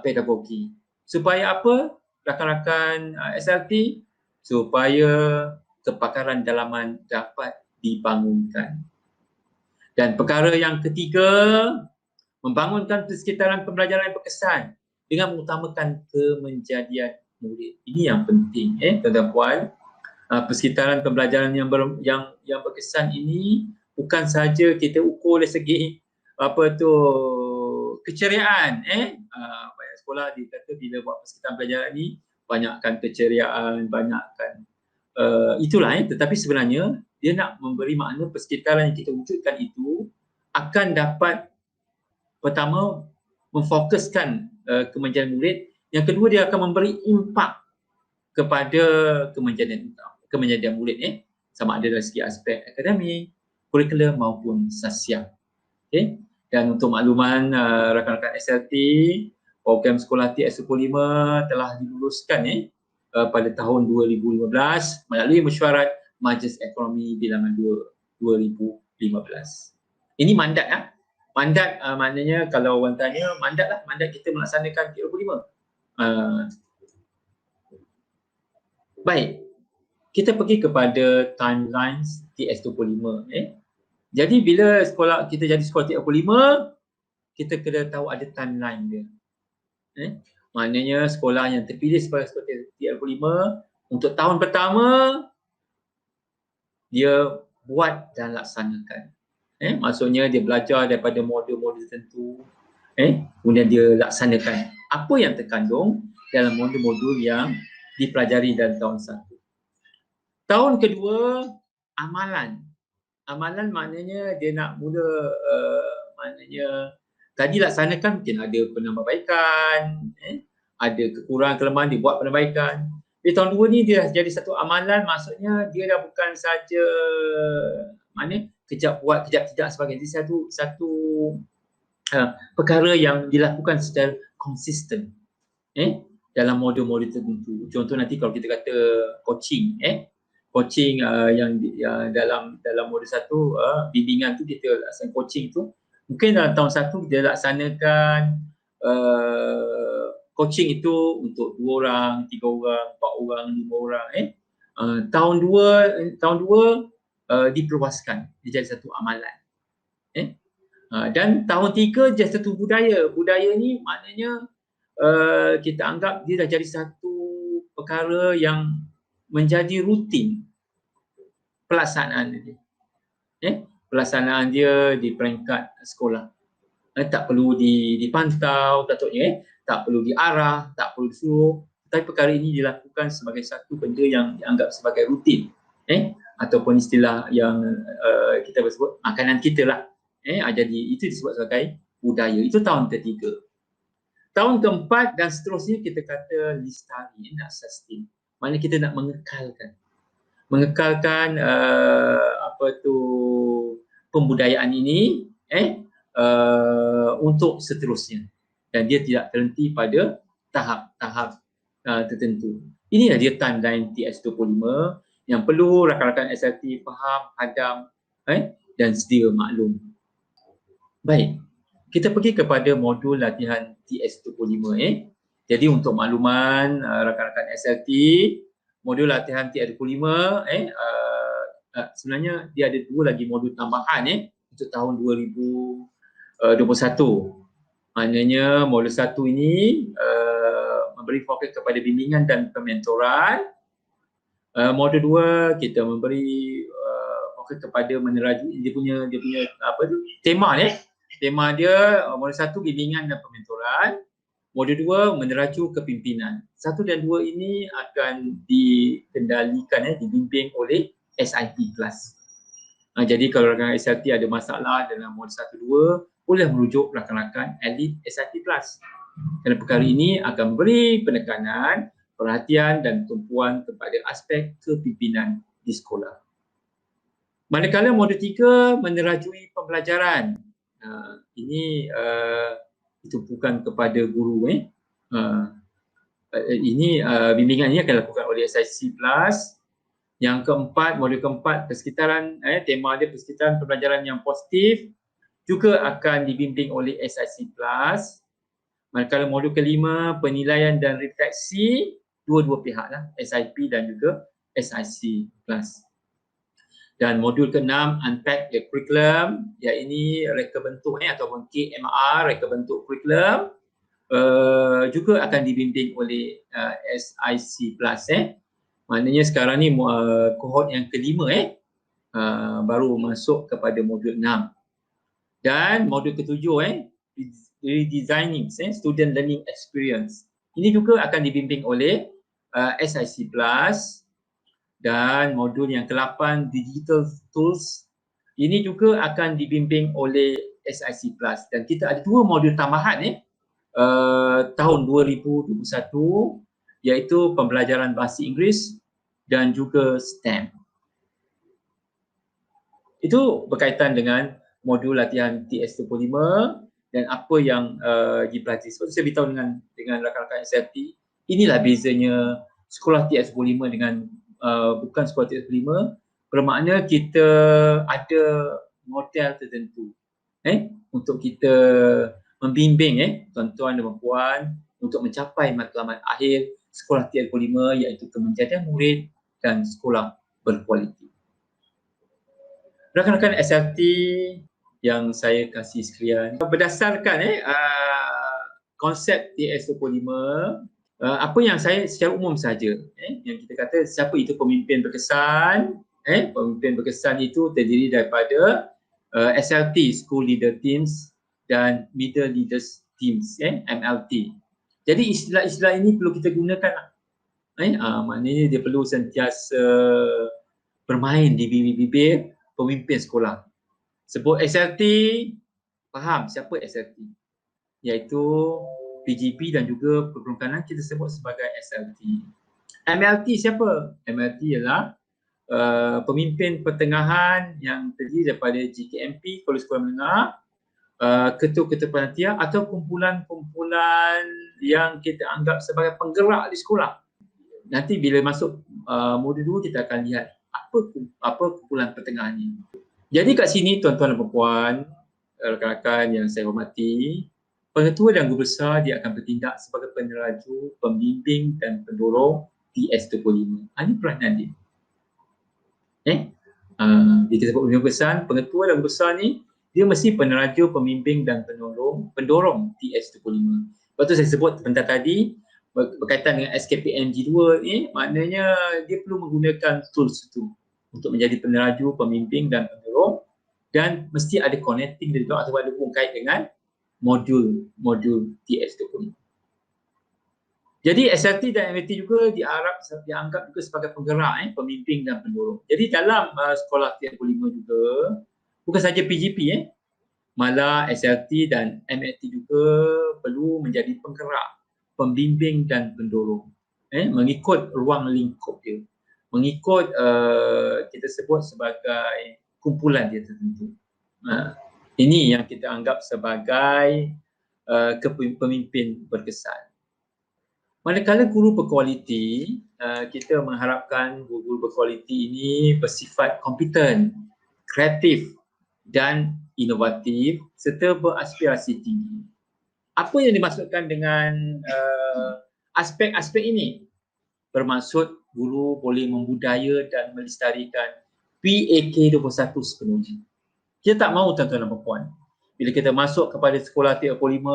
pedagogi. Supaya apa? Rakan-rakan SLT, supaya kepakaran dalaman dapat dibangunkan. Dan perkara yang ketiga, membangunkan persekitaran pembelajaran yang berkesan dengan mengutamakan kemenjadian murid. Ini yang penting, tuan-tuan puan. Persekitaran pembelajaran yang berkesan ini bukan saja kita ukur dari segi keceriaan. Banyak sekolah dikata bila buat persekitaran pembelajaran ni banyakkan keceriaan, banyakkan itulah. Tetapi sebenarnya dia nak memberi makna persekitaran yang kita wujudkan itu akan dapat, pertama, memfokuskan kemenjadian murid. Yang kedua, dia akan memberi impak kepada kemenjadian murid, sama ada dari segi aspek akademik, kurikulum maupun sosial. Dan untuk makluman rakan-rakan SLT, program sekolah TS25 telah diluluskan pada tahun 2015 melalui mesyuarat Majlis Ekonomi Bilangan 2 2015. Ini mandat. Mandat maknanya kalau orang tanya, mandat kita melaksanakan TS25. Baik, kita pergi kepada timelines TS25. Jadi bila kita jadi sekolah TS25, kita kena tahu ada timeline dia. Maknanya sekolah yang terpilih sebagai sekolah TS25 untuk tahun pertama, dia buat dan laksanakan. Maksudnya dia belajar daripada modul-modul tertentu, kemudian dia laksanakan apa yang terkandung dalam modul-modul yang dipelajari dalam tahun 1. Tahun kedua, amalan. Amalan maknanya dia nak mula, maknanya tadi laksanakan mungkin ada penambahbaikan, ada kekurangan kelemahan, dia buat penambahbaikan. Di tahun 2 ni dia jadi satu amalan, maksudnya dia dah bukan saja kejap buat, kejap tidak sebagainya. Jadi satu perkara yang dilakukan secara konsisten dalam modul-modul tertentu. Contoh nanti kalau kita kata coaching, coaching yang dalam modul 1, bimbingan tu kita laksanakan coaching tu. Mungkin dalam tahun 1 kita laksanakan coaching itu untuk 2 orang, 3 orang, 4 orang, 5 orang. Tahun 2 diperluaskan, dia jadi satu amalan. Dan tahun 3 jadi satu budaya. Budaya ni maknanya kita anggap dia dah jadi satu perkara yang menjadi rutin pelaksanaan dia. Pelaksanaan dia di peringkat sekolah. Tak perlu dipantau datuknya, tak perlu diarah, tak perlu disuruh. Tetapi perkara ini dilakukan sebagai satu benda yang dianggap sebagai rutin. Ataupun istilah yang kita sebut makanan kita lah. Jadi itu disebut sebagai budaya. Itu tahun ketiga. Tahun keempat dan seterusnya kita kata lestari, nak sustain. Maknanya kita nak mengekalkan pembudayaan ini untuk seterusnya. Dan dia tidak terhenti pada tahap-tahap tertentu. Inilah dia timeline TS25 yang perlu rakan-rakan SLT faham, hadam dan sedia maklum. Baik, kita pergi kepada modul latihan TS25. Jadi untuk makluman rakan-rakan SLT, modul latihan TS25 sebenarnya dia ada 2 lagi modul tambahan untuk tahun 2021. Maknanya modul 1 ini memberi fokus kepada bimbingan dan pementoran. Modul 2 kita memberi fokus kepada menerajui dia punya tema ni. Tema dia modul 1 bimbingan dan pementoran. Modul 2 meneraju kepimpinan. 1 dan 2 ini akan dikendalikan, dibimbing oleh SIP Plus. Jadi kalau rakan SLT ada masalah dalam modul 1, 2, boleh merujuk rakan-rakan elit SIP Plus. Kerana perkara ini akan beri penekanan, perhatian dan tumpuan kepada aspek kepimpinan di sekolah. Manakala modul 3 menerajui pembelajaran. Ini ditumpukan kepada guru. Ini bimbingan ini akan dilakukan oleh SIC Plus. Yang keempat, modul keempat, persekitaran, tema dia persekitaran pembelajaran yang positif juga akan dibimbing oleh SIC Plus. Manakala modul kelima, penilaian dan refleksi, dua-dua pihak lah, SIP dan juga SIC Plus. Dan modul keenam, unpack the curriculum, iaitu reka bentuk ataupun KMR, reka bentuk curriculum, juga akan dibimbing oleh SIC Plus. Maknanya sekarang ni kohort yang kelima baru masuk kepada modul 6. Dan modul ketujuh redesigning student learning experience. Ini juga akan dibimbing oleh SIC Plus. Dan modul yang ke-8 digital tools, ini juga akan dibimbing oleh SIC Plus. Dan kita ada dua modul tambahan tahun 2021, iaitu pembelajaran bahasa Inggeris dan juga STEM. Itu berkaitan dengan modul latihan TS25 dan apa yang dipelajari. Sebab saya beritahu dengan rakan-rakan SLT, inilah bezanya sekolah TS25 dengan bukan sekolah TS25, bermakna kita ada model tertentu untuk kita membimbing tuan-tuan dan puan untuk mencapai matlamat akhir sekolah TS25, iaitu kemenjadian murid dan sekolah berkualiti. Rakan-rakan SLT yang saya kasih sekalian, berdasarkan konsep TS25, apa yang saya secara umum saja yang kita kata siapa itu pemimpin berkesan. Pemimpin berkesan itu terdiri daripada SLT, School Leader Teams, dan Middle Leaders Teams, MLT. Jadi istilah-istilah ini perlu kita gunakan. Maknanya dia perlu sentiasa bermain di bibir-bibir pemimpin sekolah. Sebut SLT, faham siapa SLT, iaitu PGP dan juga perperunkanan kita sebut sebagai SLT. MLT siapa? MLT ialah pemimpin pertengahan yang terdiri daripada GKMP, Kolej Sekolah Menengah, ketua-ketua panitia atau kumpulan-kumpulan yang kita anggap sebagai penggerak di sekolah. Nanti bila masuk modul 2 kita akan lihat apa kumpulan pertengahan ini. Jadi kat sini tuan-tuan dan puan, rakan-rakan yang saya hormati, pengetua dan guru besar dia akan bertindak sebagai peneraju, pembimbing dan pendorong TS25. Ini peranan dia. Kita sebut pembimbing besar, pengetua dan guru besar ni dia mesti peneraju, pembimbing dan pendorong TS25. Lepas tu saya sebut sebentar tadi berkaitan dengan SKPMG2 ni, maknanya dia perlu menggunakan tools itu untuk menjadi peneraju, pembimbing dan pendorong, dan mesti ada connecting dari atau ada hubung kait dengan modul TS25. Jadi SLT dan MLT juga dianggap juga sebagai penggerak, pembimbing dan pendorong. Jadi dalam sekolah TS25 juga bukan saja PGP, malah SLT dan MLT juga perlu menjadi penggerak, pembimbing dan pendorong, mengikut ruang lingkup dia, mengikut kita sebut sebagai kumpulan dia tertentu. Ini yang kita anggap sebagai kepemimpin berkesan. Manakala guru berkualiti, kita mengharapkan guru berkualiti ini bersifat kompeten, kreatif dan inovatif serta beraspirasi tinggi. Apa yang dimaksudkan dengan aspek-aspek ini? Bermaksud guru boleh membudaya dan melestarikan PAK21 sepenuhnya. Kita tak mahu tuan-tuan dan puan, bila kita masuk kepada sekolah TS25,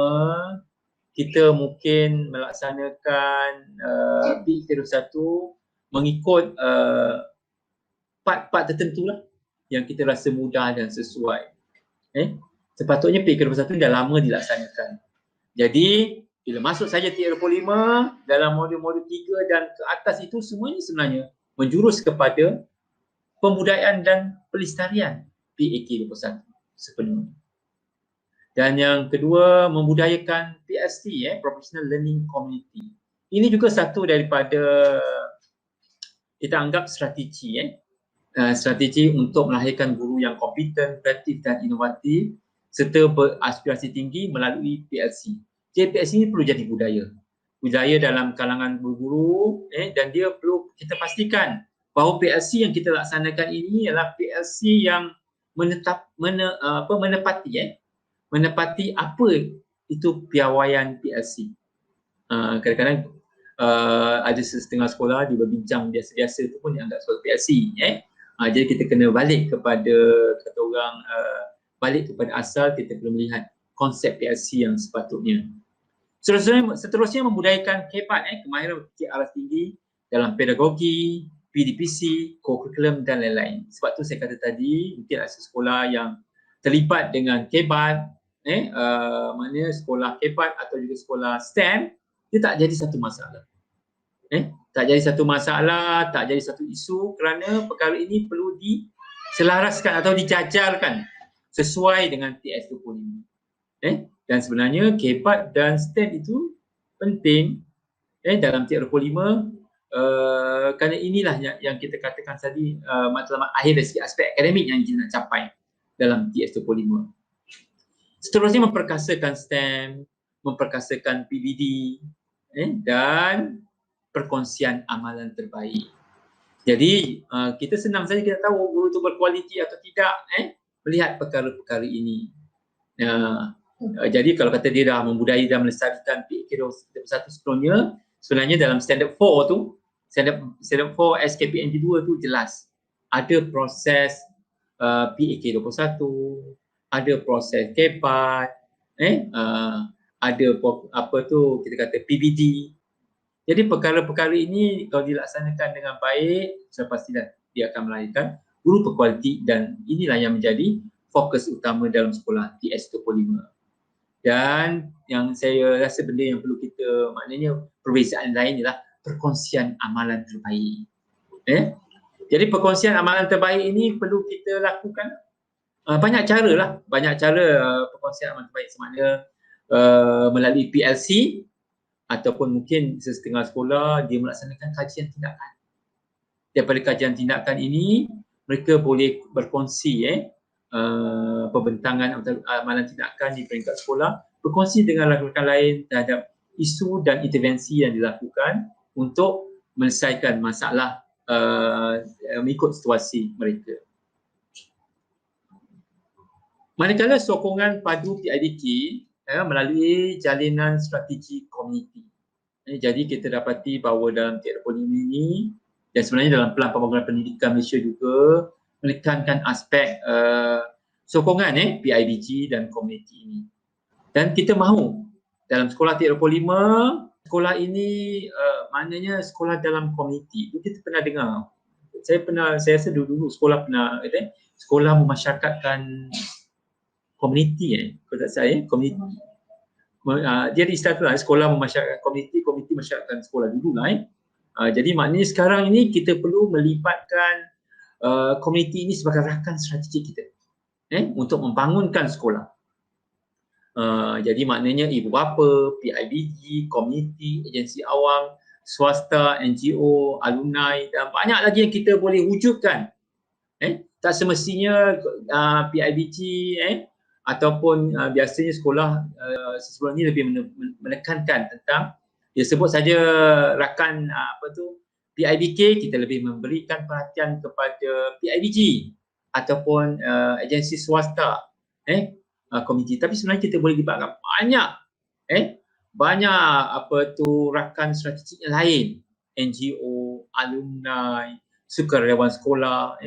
kita mungkin melaksanakan PAK21 mengikut part-part tertentu lah yang kita rasa mudah dan sesuai. Sepatutnya PAK21 dah lama dilaksanakan. Jadi bila masuk saja TS25 dalam modul-modul 3 dan ke atas itu, semuanya sebenarnya menjurus kepada pembudayaan dan pelestarian PAK21 sepenuhnya. Dan yang kedua, membudayakan PLC, Professional Learning Community. Ini juga satu daripada kita anggap strategi, strategi untuk melahirkan guru yang kompeten, kreatif dan inovatif serta beraspirasi tinggi melalui PLC. Jadi PLC ini perlu jadi budaya. budaya dalam kalangan guru dan dia perlu kita pastikan bahawa PLC yang kita laksanakan ini adalah PLC yang menepati apa itu piawaian PLC. Kadang-kadang ada setengah sekolah dia berbincang biasa-biasa tu pun dianggap sebagai PLC. Jadi kita kena balik kepada kata orang balik kepada asal, kita perlu melihat konsep PLC yang sepatutnya. Seterusnya membudayakan KEPAD, kemahiran berfikir arah tinggi dalam pedagogi, PDPC, co-curriculum dan lain-lain. Sebab tu saya kata tadi, mungkin ada sekolah yang terlibat dengan KEPAD, maknanya sekolah KEPAD atau juga sekolah STEM, dia tak jadi satu masalah. Tak jadi satu masalah, tak jadi satu isu kerana perkara ini perlu diselaraskan atau dijajarkan sesuai dengan TS25. Dan sebenarnya KEPAD dan STEM itu penting dalam TS25 kerana inilah yang kita katakan tadi matlamat akhir dari segi aspek akademik yang kita nak capai dalam TS25. Seterusnya memperkasakan STEM, memperkasakan PBD dan perkongsian amalan terbaik. Jadi kita senang saja kita tahu guru itu berkualiti atau tidak melihat perkara-perkara ini. Jadi kalau kata dia dah membudayai dan melestarikan PAK 21 sebelumnya, sebenarnya dalam standard 4 tu, standard 4 SKPNG 2 tu jelas ada proses PAK 21, ada proses KEPAD, ada apa tu kita kata PBD. Jadi perkara-perkara ini kalau dilaksanakan dengan baik, saya pastilah dia akan melahirkan guru berkualiti dan inilah yang menjadi fokus utama dalam sekolah TS25. Dan yang saya rasa benda yang perlu kita, maknanya perbezaan lain ialah perkongsian amalan terbaik. Jadi perkongsian amalan terbaik ini perlu kita lakukan banyak cara lah, perkongsian amalan terbaik semasa melalui PLC ataupun mungkin setengah sekolah dia melaksanakan kajian tindakan. Daripada kajian tindakan ini mereka boleh berkongsi pembentangan amalan tindakan di peringkat sekolah, berkongsi dengan rakan-rakan lain terhadap isu dan intervensi yang dilakukan untuk menyelesaikan masalah mengikut situasi mereka. Manakala sokongan padu PIDK melalui jalinan strategi komuniti. Jadi kita dapati bahawa dalam TS25 ini dan sebenarnya dalam Pelan Pembangunan Pendidikan Malaysia juga menekankan aspek sokongan PIBG dan komuniti ini. Dan kita mahu dalam sekolah TS25, sekolah ini maknanya sekolah dalam komuniti. Kita pernah dengar, saya rasa dulu sekolah pernah sekolah memasyarakatkan komuniti kalau tak salah komuniti. Dia di istilah tu lah, sekolah memasyarakatkan komuniti, komuniti masyarakatkan sekolah dulu lah. Jadi maknanya sekarang ini kita perlu melibatkan komuniti ini sebagai rakan strategi kita untuk membangunkan sekolah. Jadi maknanya ibu bapa, PIBG, komuniti, agensi awam, swasta, NGO, alumni dan banyak lagi yang kita boleh wujudkan. Tak semestinya PIBG ataupun biasanya sekolah sebelum ini lebih menekankan tentang dia sebut saja rakan PIBK, kita lebih memberikan perhatian kepada PIBG ataupun agensi swasta komuniti. Tapi sebenarnya kita boleh libatkan banyak rakan strategik yang lain, NGO, alumni, sukarelawan sekolah.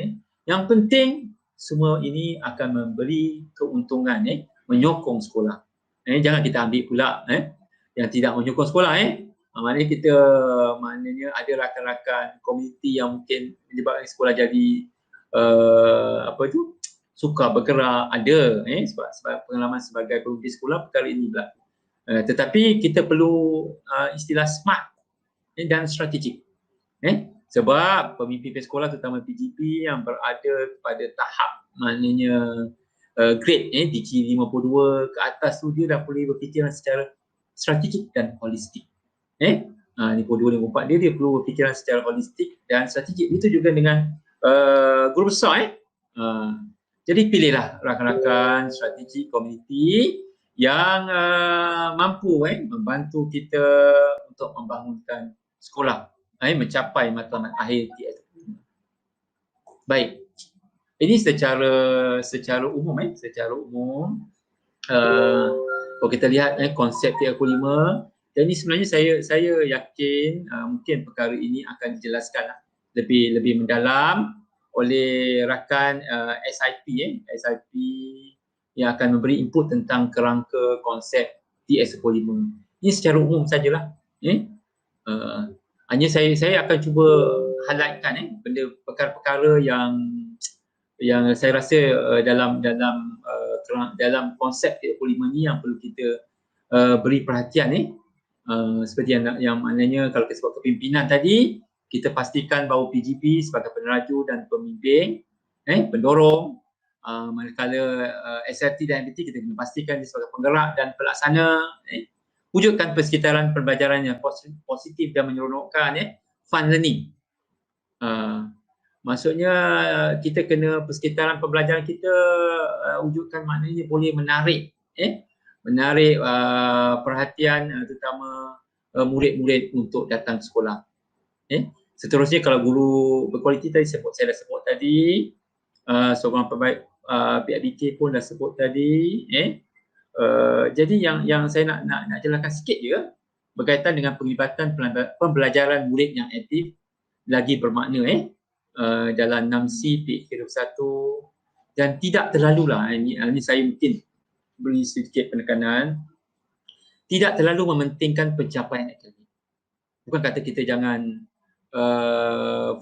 Yang penting semua ini akan memberi keuntungan, menyokong sekolah. Jangan kita ambil pula yang tidak menyokong sekolah. Maknanya ada rakan-rakan komuniti yang mungkin menyebabkan sekolah jadi suka bergerak, ada sebab pengalaman sebagai pemimpin sekolah perkara ini berlaku. Tetapi kita perlu istilah smart dan strategik. Sebab pemimpin sekolah terutama PGP yang berada pada tahap maknanya grade DG 52 ke atas tu dia dah boleh berfikiran secara strategik dan holistik. 52-54 dia perlu berfikiran secara holistik dan strategik. Itu juga dengan guru besar. Jadi pilihlah rakan-rakan strategi komuniti yang mampu membantu kita untuk membangunkan sekolah mencapai matlamat akhir TS25. Baik, ini secara umum kalau kita lihat konsep TS25, dan ini sebenarnya saya yakin mungkin perkara ini akan dijelaskan lebih mendalam oleh rakan SIP yang akan memberi input tentang kerangka konsep TS25. Ini secara umum sajalah. Hanya saya akan cuba highlightkan benda perkara-perkara yang saya rasa dalam konsep TS25 ni yang perlu kita beri perhatian seperti yang maknanya kalau kita sebut kepimpinan tadi, kita pastikan bahawa PGP sebagai peneraju dan pembimbing, pendorong, manakala SRT dan MBT kita kena pastikan dia sebagai penggerak dan pelaksana, wujudkan persekitaran pembelajaran yang positif dan menyeronokkan, fun learning. Maksudnya kita kena persekitaran pembelajaran kita wujudkan maknanya boleh menarik perhatian terutama murid-murid untuk datang ke sekolah. Seterusnya kalau guru berkualiti tadi saya dah sebut tadi, sokongan perbaik PIBK pun dah sebut tadi. Jadi yang saya nak jelaskan sikit je berkaitan dengan penglibatan pembelajaran murid yang aktif lagi bermakna dalam 6C PIK21 dan tidak terlalulah ini saya mungkin beri sedikit penekanan, tidak terlalu mementingkan pencapaian akademik. Bukan kata kita jangan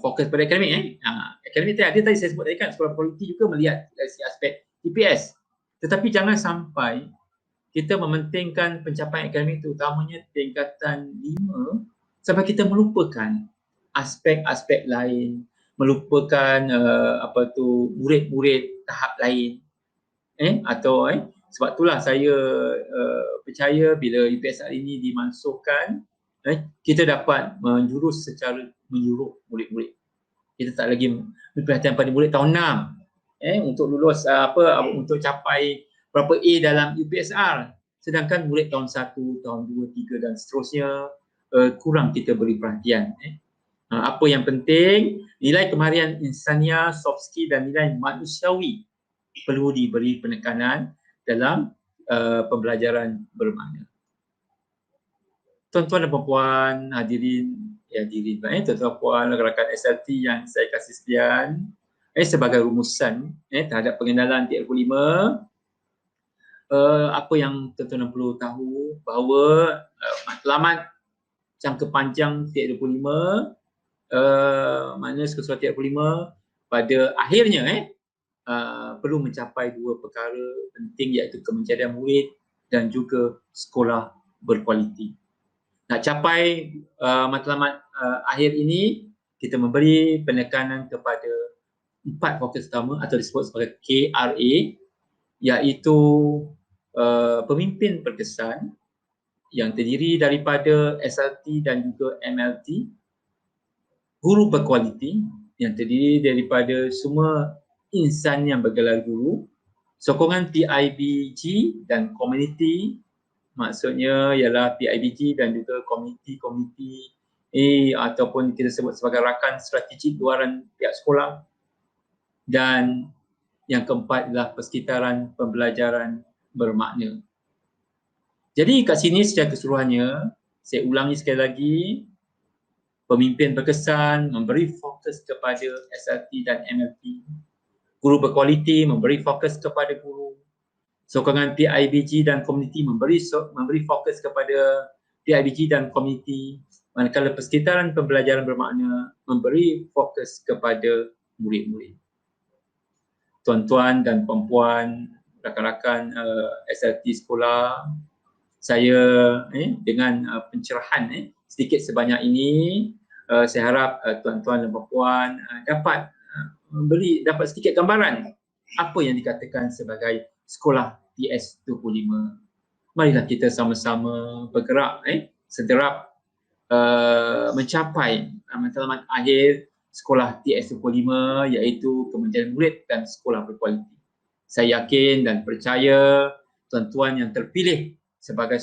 fokus pada akademik. Akademik tadi saya sebut tadi kan, sekolah kualiti juga melihat dari aspek TPS. Tetapi jangan sampai kita mementingkan pencapaian akademik terutamanya tingkatan 5 sampai kita melupakan aspek-aspek lain, melupakan murid-murid tahap lain. Sebab itulah saya percaya bila UPSR ini dimansuhkan, kita dapat menjurus secara menyeluruh murid-murid. Kita tak lagi berperhatian pada murid tahun 6 untuk lulus untuk capai berapa A dalam UPSR, sedangkan murid tahun 1, tahun 2, 3 dan seterusnya kurang kita beri perhatian. Apa yang penting, nilai kemahiran insania, soft skill dan nilai manusiawi perlu diberi penekanan dalam pembelajaran bermakna. Tuan-tuan dan puan-puan, hadirin, tuan-tuan dan puan, rakan-rakan SLT yang saya kasih sekalian, sebagai rumusan terhadap pengenalan TS25, apa yang tuan-tuan perlu tahu bahawa matlamat jangka panjang TS25 maknanya sekolah TS25 pada akhirnya perlu mencapai dua perkara penting, iaitu kemenjadian murid dan juga sekolah berkualiti. Nak capai matlamat akhir ini, kita memberi penekanan kepada 4 fokus utama atau disebut sebagai KRA, iaitu pemimpin berkesan yang terdiri daripada SLT dan juga MLT, guru berkualiti yang terdiri daripada semua insan yang bergelar guru, sokongan PIBG dan komuniti, maksudnya ialah PIBG dan juga komuniti ataupun kita sebut sebagai rakan strategik luaran pihak sekolah, dan yang keempat adalah persekitaran pembelajaran bermakna. Jadi kat sini secara keseluruhannya, saya ulangi sekali lagi, pemimpin berkesan memberi fokus kepada SLT dan MLT, guru berkualiti memberi fokus kepada guru, sokongan PIBG dan komuniti memberi fokus kepada PIBG dan komuniti, manakala persekitaran pembelajaran bermakna memberi fokus kepada murid-murid. Tuan-tuan dan puan-puan, rakan-rakan SLT sekolah, saya dengan pencerahan sedikit sebanyak ini, saya harap tuan-tuan dan puan-puan dapat sedikit gambaran apa yang dikatakan sebagai sekolah TS25. Marilah kita sama-sama bergerak sederap mencapai matlamat akhir sekolah TS25, iaitu kemenjadian murid dan sekolah berkualiti. Saya yakin dan percaya tuan-tuan yang terpilih sebagai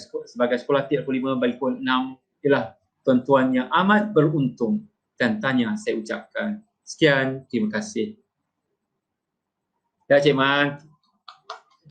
sekolah TS25 bagi tahun 6 ialah tuan-tuan yang amat beruntung dan tanya saya ucapkan. Sekian, terima kasih. Ya Cik Man,